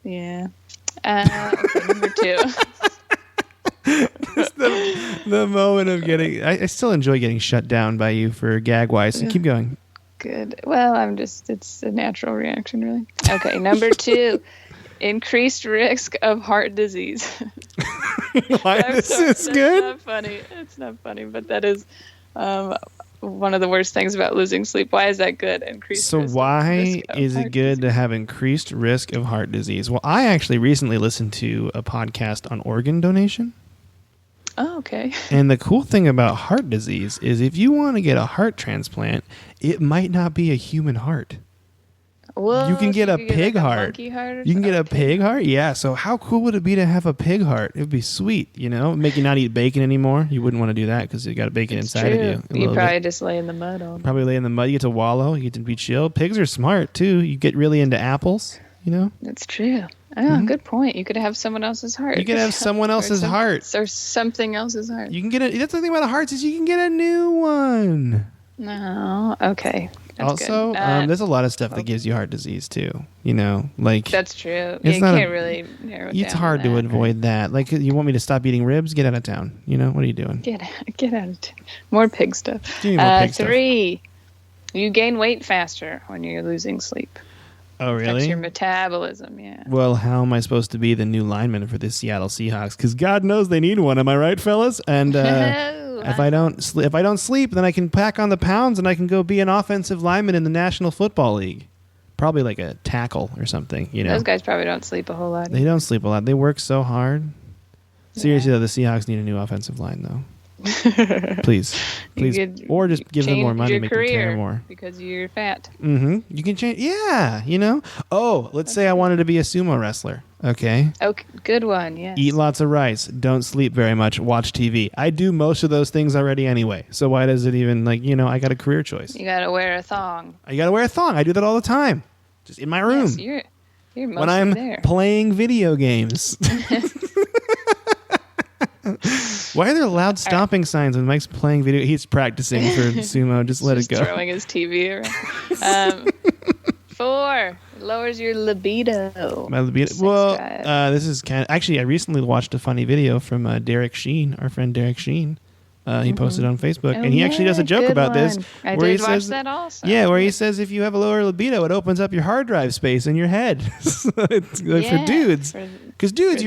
Yeah. Okay, number 2. Just the moment of getting... I still enjoy getting shut down by you for gag-wise, so keep going. Good. Well, it's a natural reaction, really. Okay, number 2. Increased risk of heart disease. Why is this good? Not funny. It's not funny, but that is one of the worst things about losing sleep. Why is that good? So why is it good to have increased risk of heart disease? Well, I actually recently listened to a podcast on organ donation. Oh, okay. And the cool thing about heart disease is if you want to get a heart transplant, it might not be a human heart. Whoa, you can get a pig heart. You can get a pig heart? Yeah. So how cool would it be to have a pig heart? It would be sweet, Make you not eat bacon anymore. You wouldn't want to do that because you got a bacon inside of you. You probably just lay in the mud all day. Probably lay in the mud. You get to wallow. You get to be chill. Pigs are smart, too. You get really into apples, That's true. Oh, good point. You could have someone else's heart. You could have someone else's heart. Or something else's heart. You can get that's the thing about the hearts is you can get a new one. No. Okay. Also, good. there's a lot of stuff that gives you heart disease too. You know, like That's true. It's You not can't really narrow it down. it's hard to avoid that. Like, you want me to stop eating ribs? Get out of town. You know, what are you doing? Get out of town. More pig stuff. Give me more pig stuff. 3, you gain weight faster when you're losing sleep. Oh, Affects really? your metabolism, yeah. Well, how am I supposed to be the new lineman for the Seattle Seahawks? Because God knows they need one. Am I right, fellas? And if I don't sleep, then I can pack on the pounds and I can go be an offensive lineman in the National Football League. Probably like a tackle or something. You know, Those guys probably don't sleep a whole lot. they don't sleep a lot. They work so hard. Seriously, though, the Seahawks need a new offensive line, though. Please, or just give them more money, make them care more. Because you're fat. Mm-hmm. You can change. Yeah, you know. Oh, let's say I wanted to be a sumo wrestler. Okay. Okay, good one. Yes. Eat lots of rice. Don't sleep very much. Watch TV. I do most of those things already anyway. So why does it even I got a career choice. You gotta wear a thong. I gotta wear a thong. I do that all the time, just in my room. Yes, you're mostly when I'm there. playing video games. Why are there loud stomping signs when Mike's playing video? He's practicing for sumo. Just let it go. Throwing his TV around. 4, lowers your libido. My libido. Sex Well, drive. this is actually, I recently watched a funny video from Derek Sheen, our friend Derek Sheen. He posted on Facebook, and he actually does a joke about this. I where did he watch says, that also. Yeah, where he says if you have a lower libido, it opens up your hard drive space in your head. So it's like for dudes. Because dudes,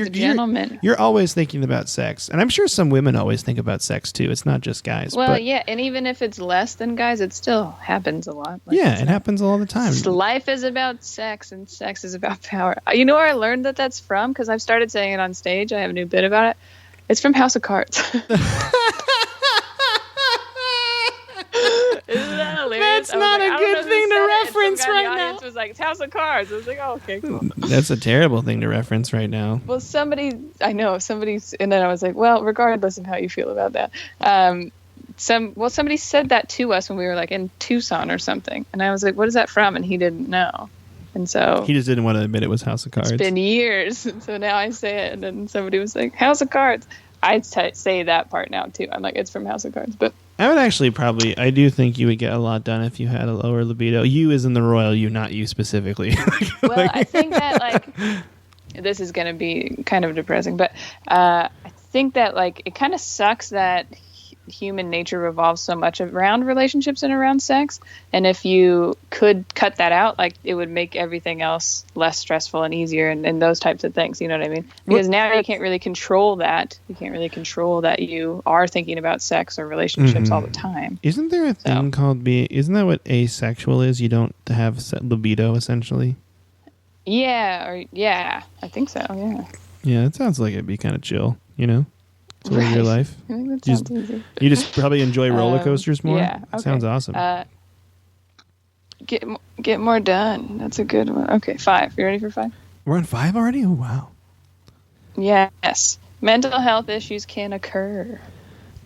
you're always thinking about sex. And I'm sure some women always think about sex, too. It's not just guys. Well, yeah, and even if it's less than guys, it still happens a lot. Yeah, it happens all the time. Life is about sex, and sex is about power. You know where I learned that that's from? Because I've started saying it on stage. I have a new bit about it. It's from House of Cards. Isn't that hilarious? That's not a good thing to reference right now. The audience was like, it's House of Cards. I was like, oh, okay, cool. That's a terrible thing to reference right now. Well, and then I was like, well, regardless of how you feel about that, somebody said that to us when we were like in Tucson or something, and I was like, what is that from? And he didn't know, and so he just didn't want to admit it was House of Cards. It's been years, and so now I say it, and then somebody was like, House of Cards. I say that part now too. I'm like, it's from House of Cards, but. I would actually I do think you would get a lot done if you had a lower libido. You as in the royal you, not you specifically. Well, I think that this is going to be kind of depressing, but I think that it kind of sucks that human nature revolves so much around relationships and around sex. And if you could cut that out, it would make everything else less stressful and easier and those types of things. You know what I mean? Because now you can't really control that. You can't really control that you are thinking about sex or relationships all the time. Isn't there a thing called isn't that what asexual is? You don't have libido, essentially? Yeah, I think so, yeah. Yeah, it sounds like it'd be kind of chill, you know? To live your life. I think that sounds easy. You just probably enjoy roller coasters more? Yeah. Okay. Sounds awesome. Get more done. That's a good one. Okay, 5. You ready for 5? We're on 5 already? Oh, wow. Yes. Mental health issues can occur.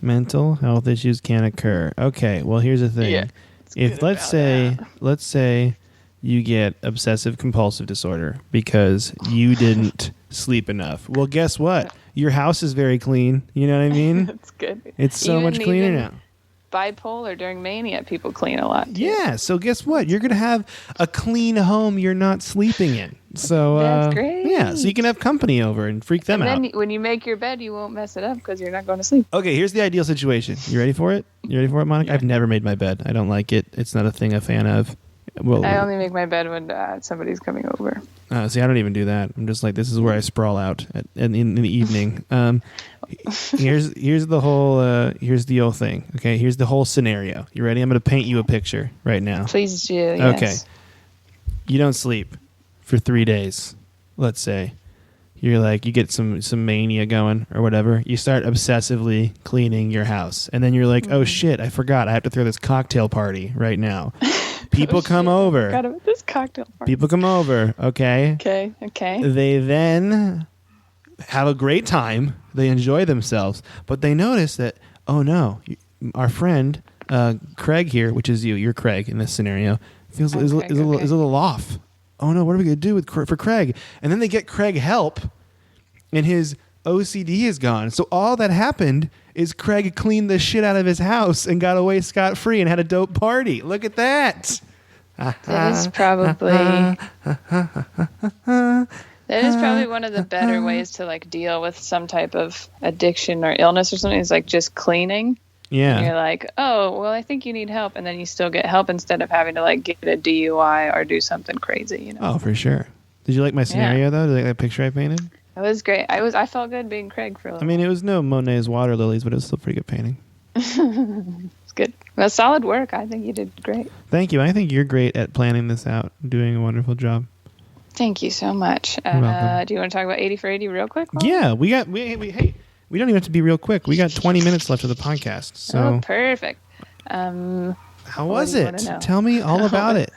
Mental health issues can occur. Okay, well, here's the thing. Yeah, if let's say you get obsessive compulsive disorder because you didn't sleep enough. Well, guess what? Your house is very clean. You know what I mean? That's good. It's so much cleaner now. Bipolar during mania, people clean a lot too. Yeah, so guess what? You're going to have a clean home you're not sleeping in. So that's great. Yeah, so you can have company over and freak them out. Then when you make your bed, you won't mess it up because you're not going to sleep. Okay, here's the ideal situation. You ready for it? Monica? Yeah. I've never made my bed. I don't like it. It's not a thing I'm a fan of. Well, I only make my bed when somebody's coming over. See, I don't even do that. I'm just like, this is where I sprawl out in the evening. Here's the whole thing. Okay, here's the whole scenario. You ready? I'm going to paint you a picture right now. Please do. Yes. Okay. You don't sleep for 3 days. Let's say you're like, you get some mania going or whatever. You start obsessively cleaning your house, and then you're like, oh shit, I forgot. I have to throw this cocktail party right now. People come over. Forgot about this cocktail party. People come over. Okay. Okay. They then have a great time. They enjoy themselves, but they notice that, oh no, our friend Craig here, which is you're Craig in this scenario, is a little off. Oh no, what are we gonna do for Craig? And then they get Craig help, and his OCD is gone. So all that happened is Craig cleaned the shit out of his house and got away scot-free and had a dope party. Look at that. That is probably one of the better ways to like deal with some type of addiction or illness or something. Is like just cleaning. Yeah. And you're like, oh, well, I think you need help, and then you still get help instead of having to like get a DUI or do something crazy. You know. Oh, for sure. Did you like my scenario though? Did you like that picture I painted? It was great. I felt good being Craig for a little. I mean, it was no Monet's water lilies, but it was still pretty good painting. It's good. Well, solid work. I think you did great. Thank you. I think you're great at planning this out, doing a wonderful job. Thank you so much. You're welcome. Do you want to talk about 80 for 80 real quick? Mom? Yeah, hey, we don't even have to be real quick. We got 20 minutes left of the podcast. So Oh, perfect. how was it? Tell me all about it.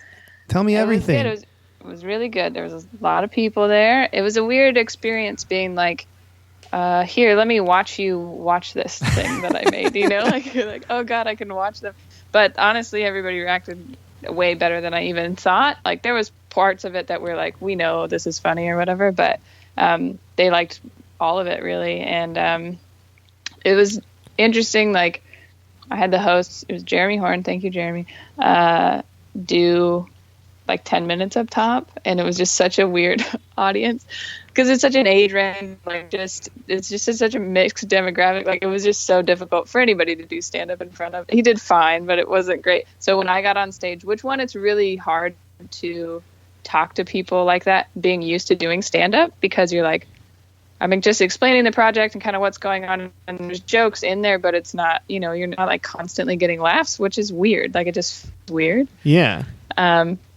Tell me everything. It was really good. There was a lot of people there. It was a weird experience being like, here, let me watch you watch this thing that I made. You know, like you're like, oh God, I can watch them. But honestly, everybody reacted way better than I even thought. Like there was parts of it that were like, we know this is funny or whatever, but they liked all of it really. And it was interesting. Like I had the host, it was Jeremy Horn. Thank you, Jeremy. Do like 10 minutes up top, and it was just such a weird audience because it's such an age range, like it's just such a mixed demographic. Like it was just so difficult for anybody to do stand up in front of. He did fine, but it wasn't great. So when I got on stage, it's really hard to talk to people like that, being used to doing stand up, because you're like, I mean, just explaining the project and kind of what's going on, and there's jokes in there, but it's not, you're not like constantly getting laughs, which is weird. Like it just feels weird. Yeah.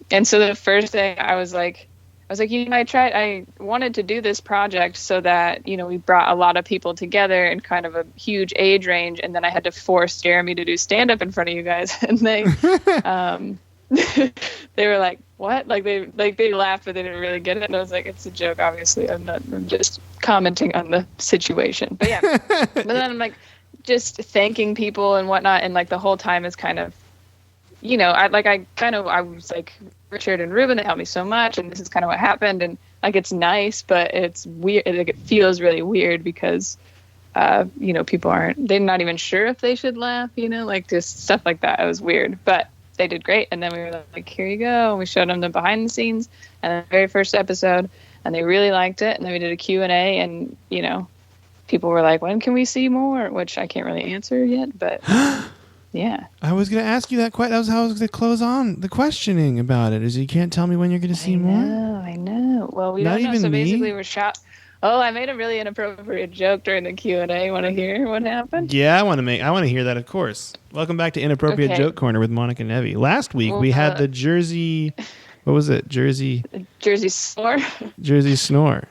And so the first thing I was like, I wanted to do this project so that, we brought a lot of people together in kind of a huge age range. And then I had to force Jeremy to do stand up in front of you guys. And they, they were like, what? Like they laughed, but they didn't really get it. And I was like, it's a joke. Obviously I'm just commenting on the situation, but yeah. But then I'm like, just thanking people and whatnot. And like the whole time is kind of, I was like, Richard and Ruben, they helped me so much, and this is kind of what happened, and like it's nice, but it's weird. Like it feels really weird because, people they're not even sure if they should laugh, like just stuff like that. It was weird, but they did great. And then we were like, here you go. And we showed them the behind the scenes and the very first episode, and they really liked it. And then we did a Q&A, and people were like, when can we see more? Which I can't really answer yet, but. Yeah. I was going to ask you that question. That was how I was going to close on the questioning about it. Is you can't tell me when you're going to see more? I know. Well, we Not don't know. even So me? basically we're shot. Oh, I made a really inappropriate joke during the Q&A. Want to hear what happened? Yeah, I want to hear that, of course. Welcome back to Inappropriate Joke Corner with Monica Nevi. Last week we had the Jersey, what was it? Jersey Snore. Jersey Snore.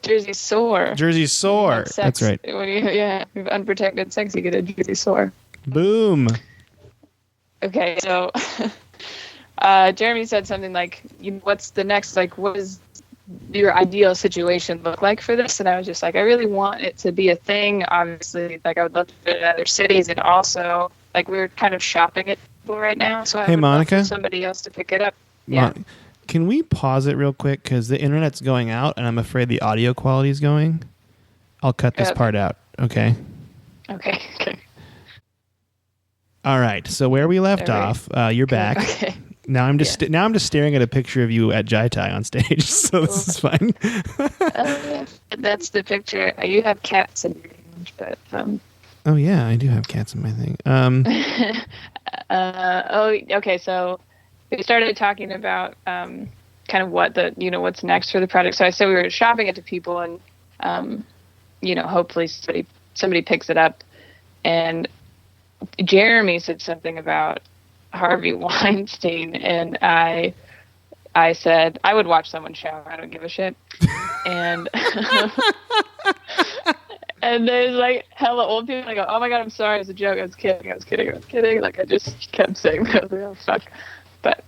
Jersey Sore. Jersey Sore. That's right. When you have unprotected sex, you get a Jersey Sore. Boom. Okay, so Jeremy said something like, what's the next, like, what does your ideal situation look like for this? And I was just like, I really want it to be a thing. Obviously, like, I would love to do it in other cities, and also, like, we're kind of shopping it right now, so I would Monica? love for somebody else to pick it up. Yeah. Can we pause it real quick? Because the internet's going out, and I'm afraid the audio quality is going. I'll cut this part out, okay? Okay. All right. So where we left off, you're back. Okay. Now I'm just staring at a picture of you at Jai Tai on stage. So this is fine. That's the picture. You have cats in your image, but Oh yeah, I do have cats in my thing. Okay. So we started talking about kind of what what's next for the project. So I said we were shopping it to people, and hopefully somebody picks it up. And Jeremy said something about Harvey Weinstein, and I said I would watch someone shower. I don't give a shit. And and there's like hella old people. I go, oh my God, I'm sorry, it's a joke. I was kidding. Like I just kept saying that. I was like, oh fuck. But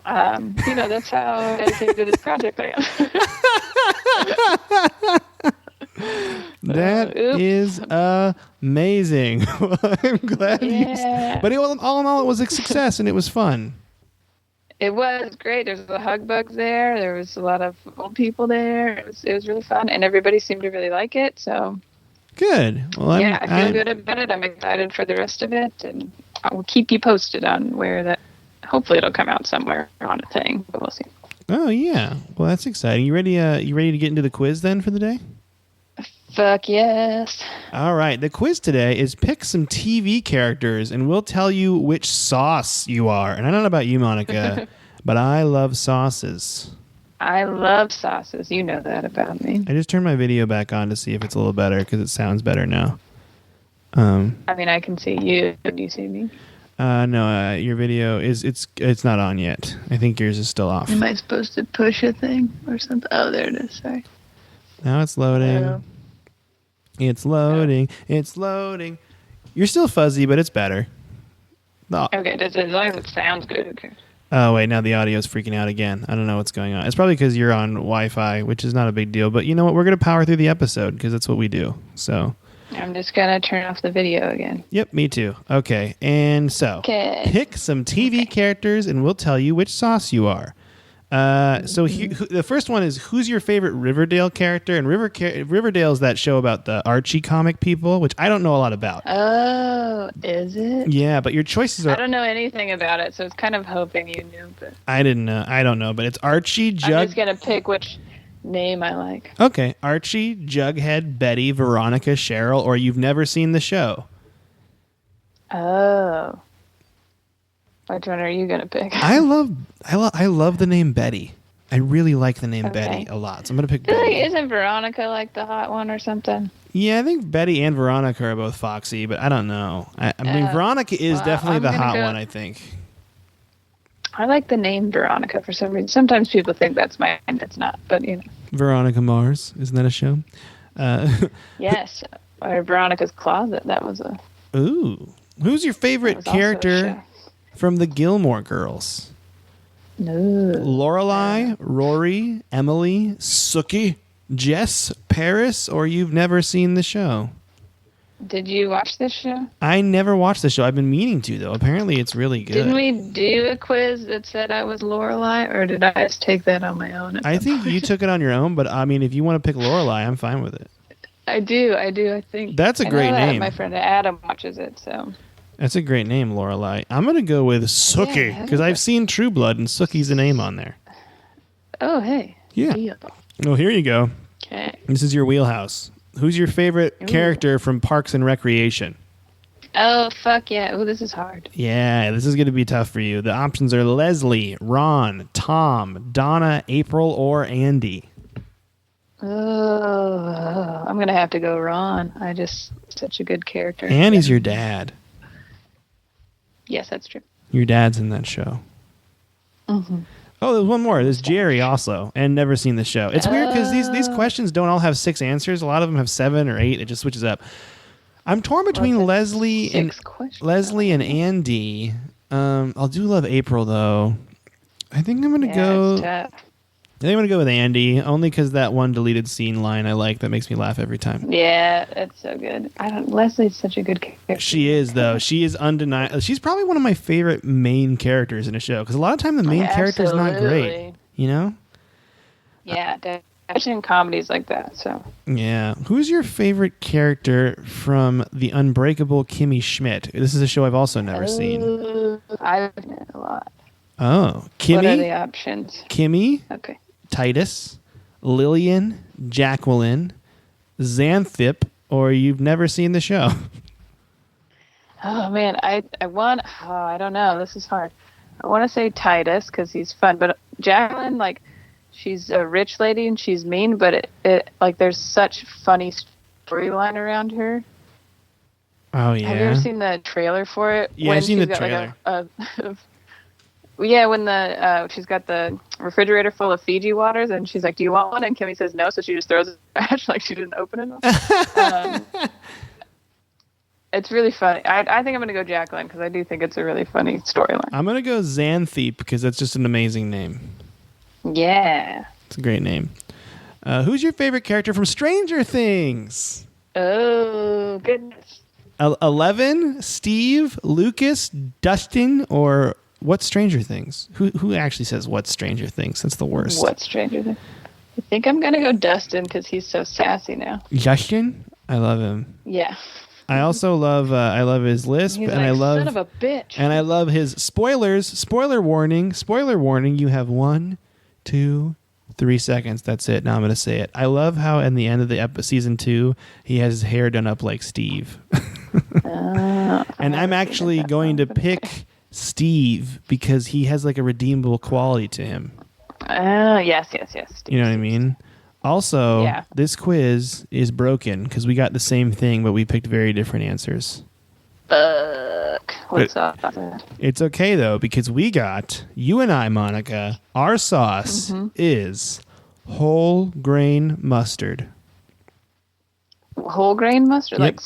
that's how dedicated to this project I am. That is amazing. Well, I'm glad but all in all, it was a success, and it was fun. It was great. There was a hug bug there. There was a lot of old people there. It was really fun, and everybody seemed to really like it. So good. Well, I feel good about it. I'm excited for the rest of it, and I will keep you posted on where that hopefully it'll come out somewhere on a thing, but we'll see. Oh yeah, well that's exciting. You ready? You ready to get into the quiz then for the day? Fuck yes. All right. The quiz today is pick some TV characters, and we'll tell you which sauce you are. And I don't know about you, Monica, but I love sauces. I love sauces. You know that about me. I just turned my video back on to see if it's a little better because it sounds better now. I mean, I can see you. Do you see me? No, your video it's not on yet. I think yours is still off. Am I supposed to push a thing or something? Oh, there it is. Sorry. Now it's loading. Oh. It's loading. It's loading. You're still fuzzy, but it's better. Okay, as long as it sounds good, okay. Oh, wait, now the audio's freaking out again. I don't know what's going on. It's probably because you're on Wi-Fi, which is not a big deal. But you know what? We're going to power through the episode because that's what we do. So I'm just going to turn off the video again. Yep, me too. Okay, and so pick some TV characters, and we'll tell you which sauce you are. So the first one is, who's your favorite Riverdale character? And Riverdale is that show about the Archie comic people, which I don't know a lot about. Oh, is it? Yeah, but your choices are... I don't know anything about it, so it's kind of hoping you knew. But I didn't know. I don't know, but it's Archie, I'm just going to pick which name I like. Okay, Archie, Jughead, Betty, Veronica, Cheryl, or you've never seen the show. Oh. Which one are you gonna pick? I love the name Betty. I really like the name Betty a lot, so I'm gonna pick Betty. Like, isn't Veronica like the hot one or something? Yeah, I think Betty and Veronica are both foxy, but I don't know. I mean, Veronica is definitely the hot one, I think. I like the name Veronica for some reason. Sometimes people think that's mine. It's not, but you know. Veronica Mars, isn't that a show? Yes, or Veronica's Closet. That was a. Ooh, who's your favorite character from the Gilmore Girls? No. Lorelai, Rory, Emily, Sookie, Jess, Paris, or you've never seen the show? Did you watch this show? I never watched the show. I've been meaning to, though. Apparently, it's really good. Didn't we do a quiz that said I was Lorelai, or did I just take that on my own? I think you took it on your own, but I mean, if you want to pick Lorelai, I'm fine with it. I do. I think that's a great name. My friend Adam watches it, so. That's a great name, Lorelai. I'm going to go with Sookie, because I've seen True Blood, and Sookie's a name on there. Oh, hey. Yeah. Well, here you go. Okay. This is your wheelhouse. Who's your favorite character from Parks and Recreation? Oh, fuck yeah. Oh, this is hard. Yeah, this is going to be tough for you. The options are Leslie, Ron, Tom, Donna, April, or Andy. Oh, I'm going to have to go Ron. Such a good character. Andy's your dad. Yes, that's true. Your dad's in that show. Mm-hmm. Oh, there's one more. There's Jerry also, and never seen the show. It's weird because these questions don't all have 6 answers. A lot of them have 7 or 8. It just switches up. I'm torn between Leslie and Andy. I'll do love April though. I think I'm gonna go. I think I'm going to go with Andy, only because that one deleted scene line I like that makes me laugh every time. Yeah, that's so good. Leslie's such a good character. She is, though. She is undeniable. She's probably one of my favorite main characters in a show, because a lot of time the main character is not great, you know? Yeah, especially in comedies like that, so. Yeah. Who's your favorite character from The Unbreakable Kimmy Schmidt? This is a show I've also never seen. I've seen it a lot. Oh, Kimmy? What are the options? Kimmy? Okay. Titus, Lillian, Jacqueline, Xanthip, or you've never seen the show. Oh man, I don't know. This is hard. I want to say Titus because he's fun, but Jacqueline, like, she's a rich lady and she's mean, but it like there's such funny storyline around her. Oh yeah. Have you ever seen the trailer for it? Yeah, I've seen the trailer. Yeah, when she's got the refrigerator full of Fiji waters, and she's like, "Do you want one?" And Kimmy says no, so she just throws it in the trash like she didn't open it. It's really funny. I think I'm going to go Jacqueline because I do think it's a really funny storyline. I'm going to go Xanthip because that's just an amazing name. Yeah. It's a great name. Who's your favorite character from Stranger Things? Oh, goodness. 11, Steve, Lucas, Dustin, or what's Stranger Things? Who actually says what's Stranger Things? That's the worst. What's Stranger Things? I think I'm going to go Dustin because he's so sassy now. Dustin? I love him. Yeah. I also love I love his lisp, He's and like, I love son of a bitch. and I love his spoilers. Spoiler warning! Spoiler warning! You have 1, 2, 3 seconds. That's it. Now I'm going to say it. I love how in the end of the season 2, he has his hair done up like Steve. And I'm actually going to pick Steve because he has like a redeemable quality to him. Yes. You know what I mean? Also, Yeah. this quiz is broken because we got the same thing, but we picked very different answers. Fuck. What's up? It's okay, though, because you and I, Monica, our sauce is whole grain mustard. Whole grain mustard, Yep.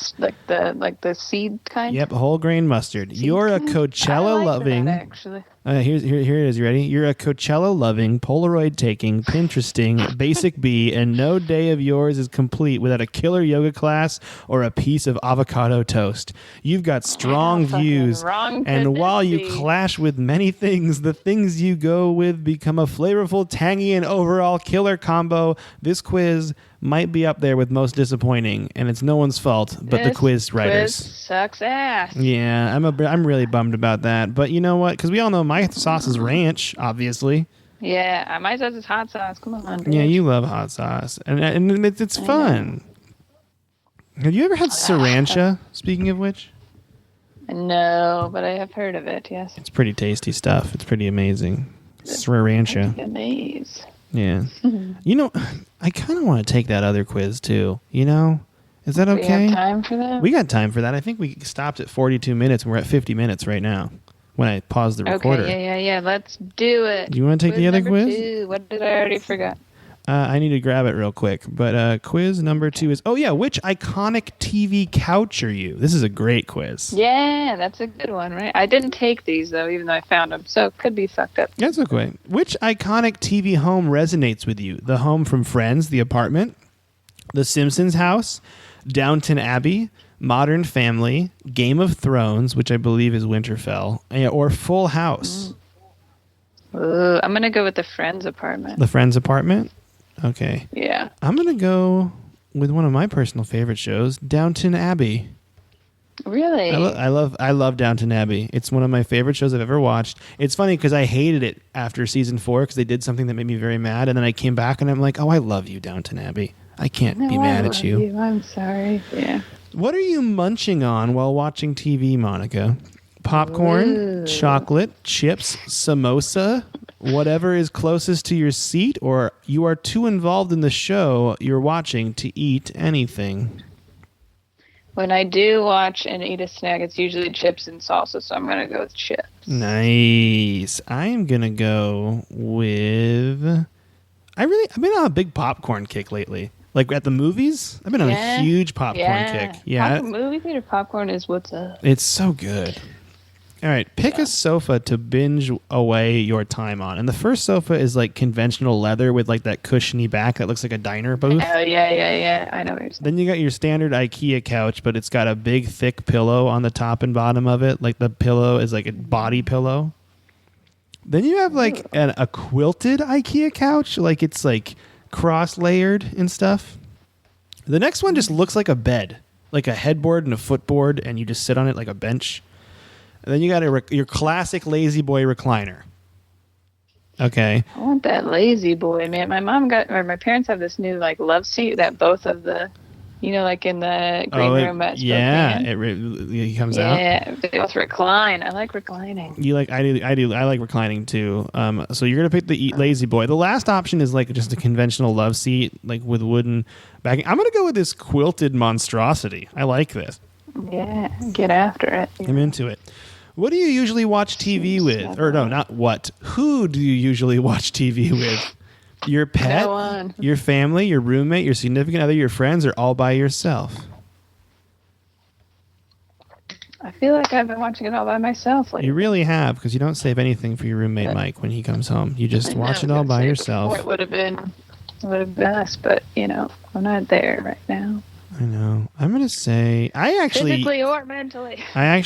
like the seed kind. Yep, whole grain mustard. You're a kind? I Coachella like loving. that, actually. Here it is. You ready? You're a Coachella loving, Polaroid taking, Pinteresting, basic bee, and no day of yours is complete without a killer yoga class or a piece of avocado toast. You've got strong Fucking views, wrong could and this while you be? clash with many things, the things you go with become a flavorful, tangy, and overall killer combo. This quiz might be up there with most disappointing, and it's no one's fault but the This quiz writers. Quiz sucks ass. Yeah, I'm really bummed about that. But you know what? Because we all know my sauce is ranch, obviously. Yeah, my sauce is hot sauce. Come on, dude. Yeah, you love hot sauce, and it's fun. Have you ever had sriracha? Speaking of which, No, but I have heard of it. Yes. it's pretty tasty stuff. It's pretty amazing. Sriracha. Amaze. Yeah. You know, I kind of want to take that other quiz too. You know, is that We okay? have time for that. We got time for that. I think we stopped at 42 minutes, and we're at 50 minutes right now. When I paused the recorder. Okay, yeah. Let's do it. Do you want to take the other number quiz? 2. What did I already forget? I need to grab it real quick. But quiz number 2 is, which iconic TV couch are you? This is a great quiz. Yeah, that's a good one, right? I didn't take these, though, even though I found them, so it could be fucked up. That's okay. Which iconic TV home resonates with you? The home from Friends, The Apartment, The Simpsons house, Downton Abbey, Modern Family, Game of Thrones, which I believe is Winterfell, or Full House? Ooh, I'm going to go with the Friends apartment. The Friends apartment? Okay. Yeah. I'm going to go with one of my personal favorite shows, Downton Abbey. Really? I love Downton Abbey. It's one of my favorite shows I've ever watched. It's funny because I hated it after season 4 because they did something that made me very mad, and then I came back and I'm like, oh, I love you, Downton Abbey. I can't be mad at you. I'm sorry. Yeah. What are you munching on while watching TV, Monica? Popcorn, chocolate, chips, samosa, whatever is closest to your seat, or you are too involved in the show you're watching to eat anything? When I do watch and eat a snack, it's usually chips and salsa, so I'm going to go with chips. Nice. I am going to go with... I've been on a big popcorn kick lately. Like at the movies, I've been on a huge popcorn kick. Yeah. Movie theater popcorn is what's up. It's so good. All right, pick a sofa to binge away your time on. And the first sofa is like conventional leather with like that cushiony back that looks like a diner booth. Oh, yeah. I know what you're saying. Then you got your standard IKEA couch, but it's got a big thick pillow on the top and bottom of it. Like the pillow is like a body pillow. Then you have like a quilted IKEA couch, like it's like cross-layered and stuff. The next one just looks like a bed, like a headboard and a footboard, and you just sit on it like a bench. And then you got your classic lazy boy recliner. Okay. I want that lazy boy, man. My parents have this new like love seat that both of the, like in the green room at Spokane. It comes out. Yeah, they both recline. I like reclining. I like reclining too. So you're gonna pick the lazy boy. The last option is like just a conventional love seat, like with wooden backing. I'm gonna go with this quilted monstrosity. I like this. Yeah, get after it. I'm into it. What do you usually watch TV with? Or no, not what. Who do you usually watch TV with? Your pet, No one. your family, your roommate, your significant other, your friends, or all by yourself? I feel like I've been watching it all by myself lately. You really have, because you don't save anything for your roommate Mike when he comes home. You just watch it all by yourself. It would have been us, but I'm not there right now. I know. I'm gonna say Physically or mentally. I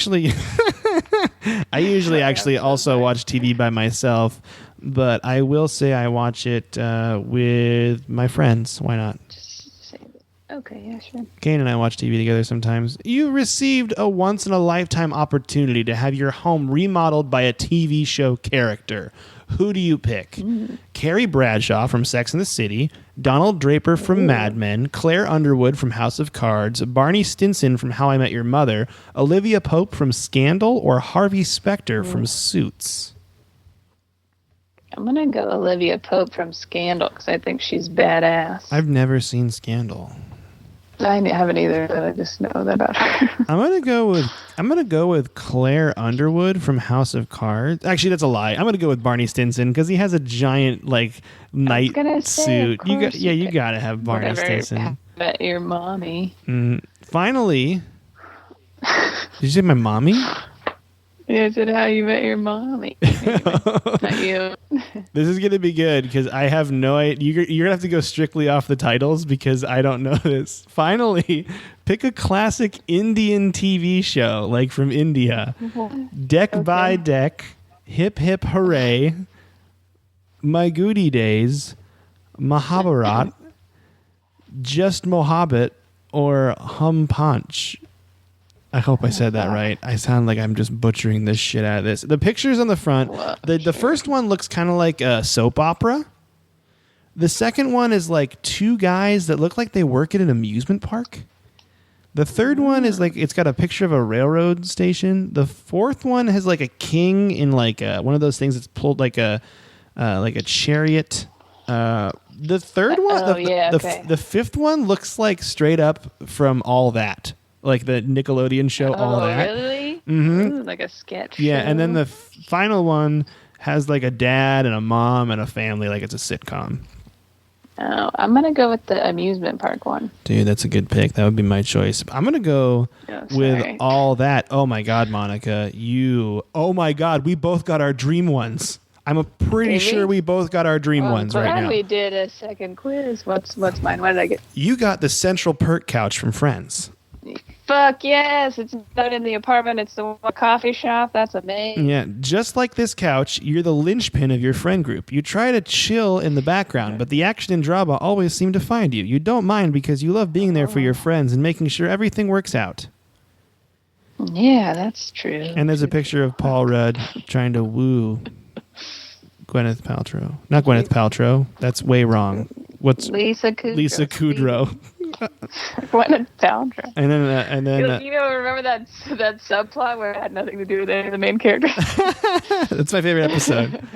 usually actually also watch TV by myself, but I will say I watch it with my friends. Why not? Okay, yeah, sure. Kane and I watch TV together sometimes. You received a once-in-a-lifetime opportunity to have your home remodeled by a TV show character. Who do you pick? Carrie Bradshaw from Sex and the City, Donald Draper from Mad Men, Claire Underwood from House of Cards, Barney Stinson from How I Met Your Mother, Olivia Pope from Scandal, or Harvey Specter from Suits? I'm going to go Olivia Pope from Scandal because I think she's badass. I've never seen Scandal. I haven't either, but I just know that about her. I'm gonna go with Claire Underwood from House of Cards. Actually, that's a lie. I'm gonna go with Barney Stinson because he has a giant night suit. You gotta have Barney Stinson. Bet your mommy. Finally, did you say my mommy? Yeah, I said how you met your mommy. Not you. This is going to be good because I have no idea. You're going to have to go strictly off the titles because I don't know this. Finally, pick a classic Indian TV show, like from India. Deck by Deck, Hip Hip Hooray, My Goody Days, Mahabharat, Just Mohabbat, or Hum Punch. I hope I said that right. I sound like I'm just butchering this shit out of this. The pictures on the front, the first one looks kind of like a soap opera. The second one is like two guys that look like they work at an amusement park. The third one is like, it's got a picture of a railroad station. The fourth one has like a king in like one of those things that's pulled like a chariot. The third one, the fifth one looks like straight up from All That. Like the Nickelodeon show, All That. Oh, really? Mm-hmm. Ooh, like a sketch Yeah, show. and then the final one has like a dad and a mom and a family, like it's a sitcom. Oh, I'm going to go with the amusement park one. Dude, that's a good pick. That would be my choice. I'm going to go with All That. Oh my God, Monica. Oh my God, we both got our dream ones. I'm pretty sure we both got our dream ones right now. We did a second quiz. What's mine? What did I get? You got the Central Perk couch from Friends. Fuck yes, it's not in the apartment, it's the coffee shop. That's amazing. Yeah, just like this couch, you're the linchpin of your friend group. You try to chill in the background, but the action and drama always seem to find you. You don't mind because you love being there for your friends and making sure everything works out. Yeah, that's true. And there's a picture of Paul Rudd trying to woo Gwyneth Paltrow. Not Gwyneth Paltrow. That's way wrong. What's Lisa Kudrow. Lisa Kudrow. Gwyneth Paltrow. And then remember that subplot where it had nothing to do with any of the main characters? That's my favorite episode.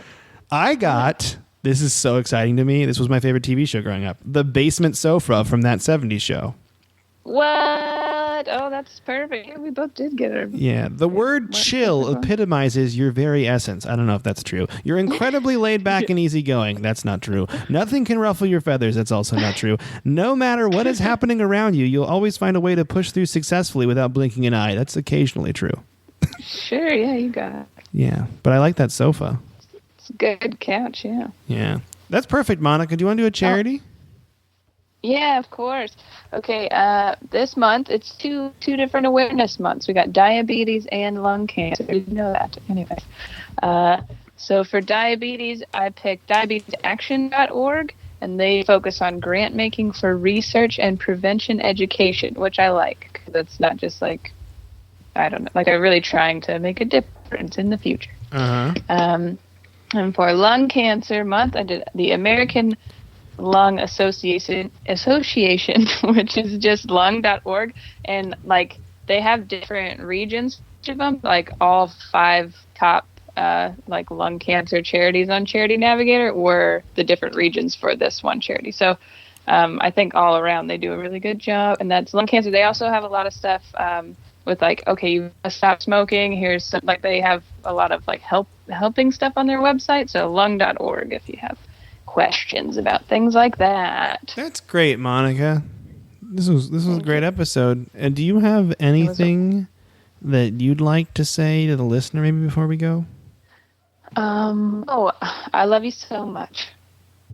This is so exciting to me. This was my favorite TV show growing up. The Basement Sofa from That 70s Show. What? Oh, that's perfect. Yeah, we both did get it. Yeah, the word chill epitomizes your very essence. I don't know if that's true. You're incredibly laid back and easygoing. That's not true. Nothing can ruffle your feathers. That's also not true. No matter what is happening around you, you'll always find a way to push through successfully without blinking an eye. That's occasionally true. Sure, yeah, you got it. Yeah, but I like that sofa. It's a good couch, yeah. Yeah. That's perfect, Monica. Do you want to do a charity? Yeah, of course. Okay, this month it's two different awareness months. We got diabetes and lung cancer. Did you know that? Anyway, so for diabetes, I picked diabetesaction.org, and they focus on grant making for research and prevention education, which I like. That's not just like, I don't know, like they're really trying to make a difference in the future. And for lung cancer month, I did the American Lung Association, which is just lung.org, and like they have different regions of them, like all 5 top like lung cancer charities on Charity Navigator were the different regions for this one charity. So I think all around they do a really good job, and that's lung cancer. They also have a lot of stuff with like, okay, you must stop smoking. Here's some, like they have a lot of like helping stuff on their website. So lung.org if you have questions about things like that. That's great, Monica. This was a great episode. And do you have anything that you'd like to say to the listener maybe before we go? I love you so much.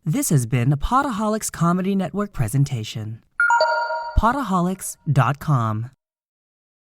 This has been a Potaholics Comedy Network presentation. Potaholics.com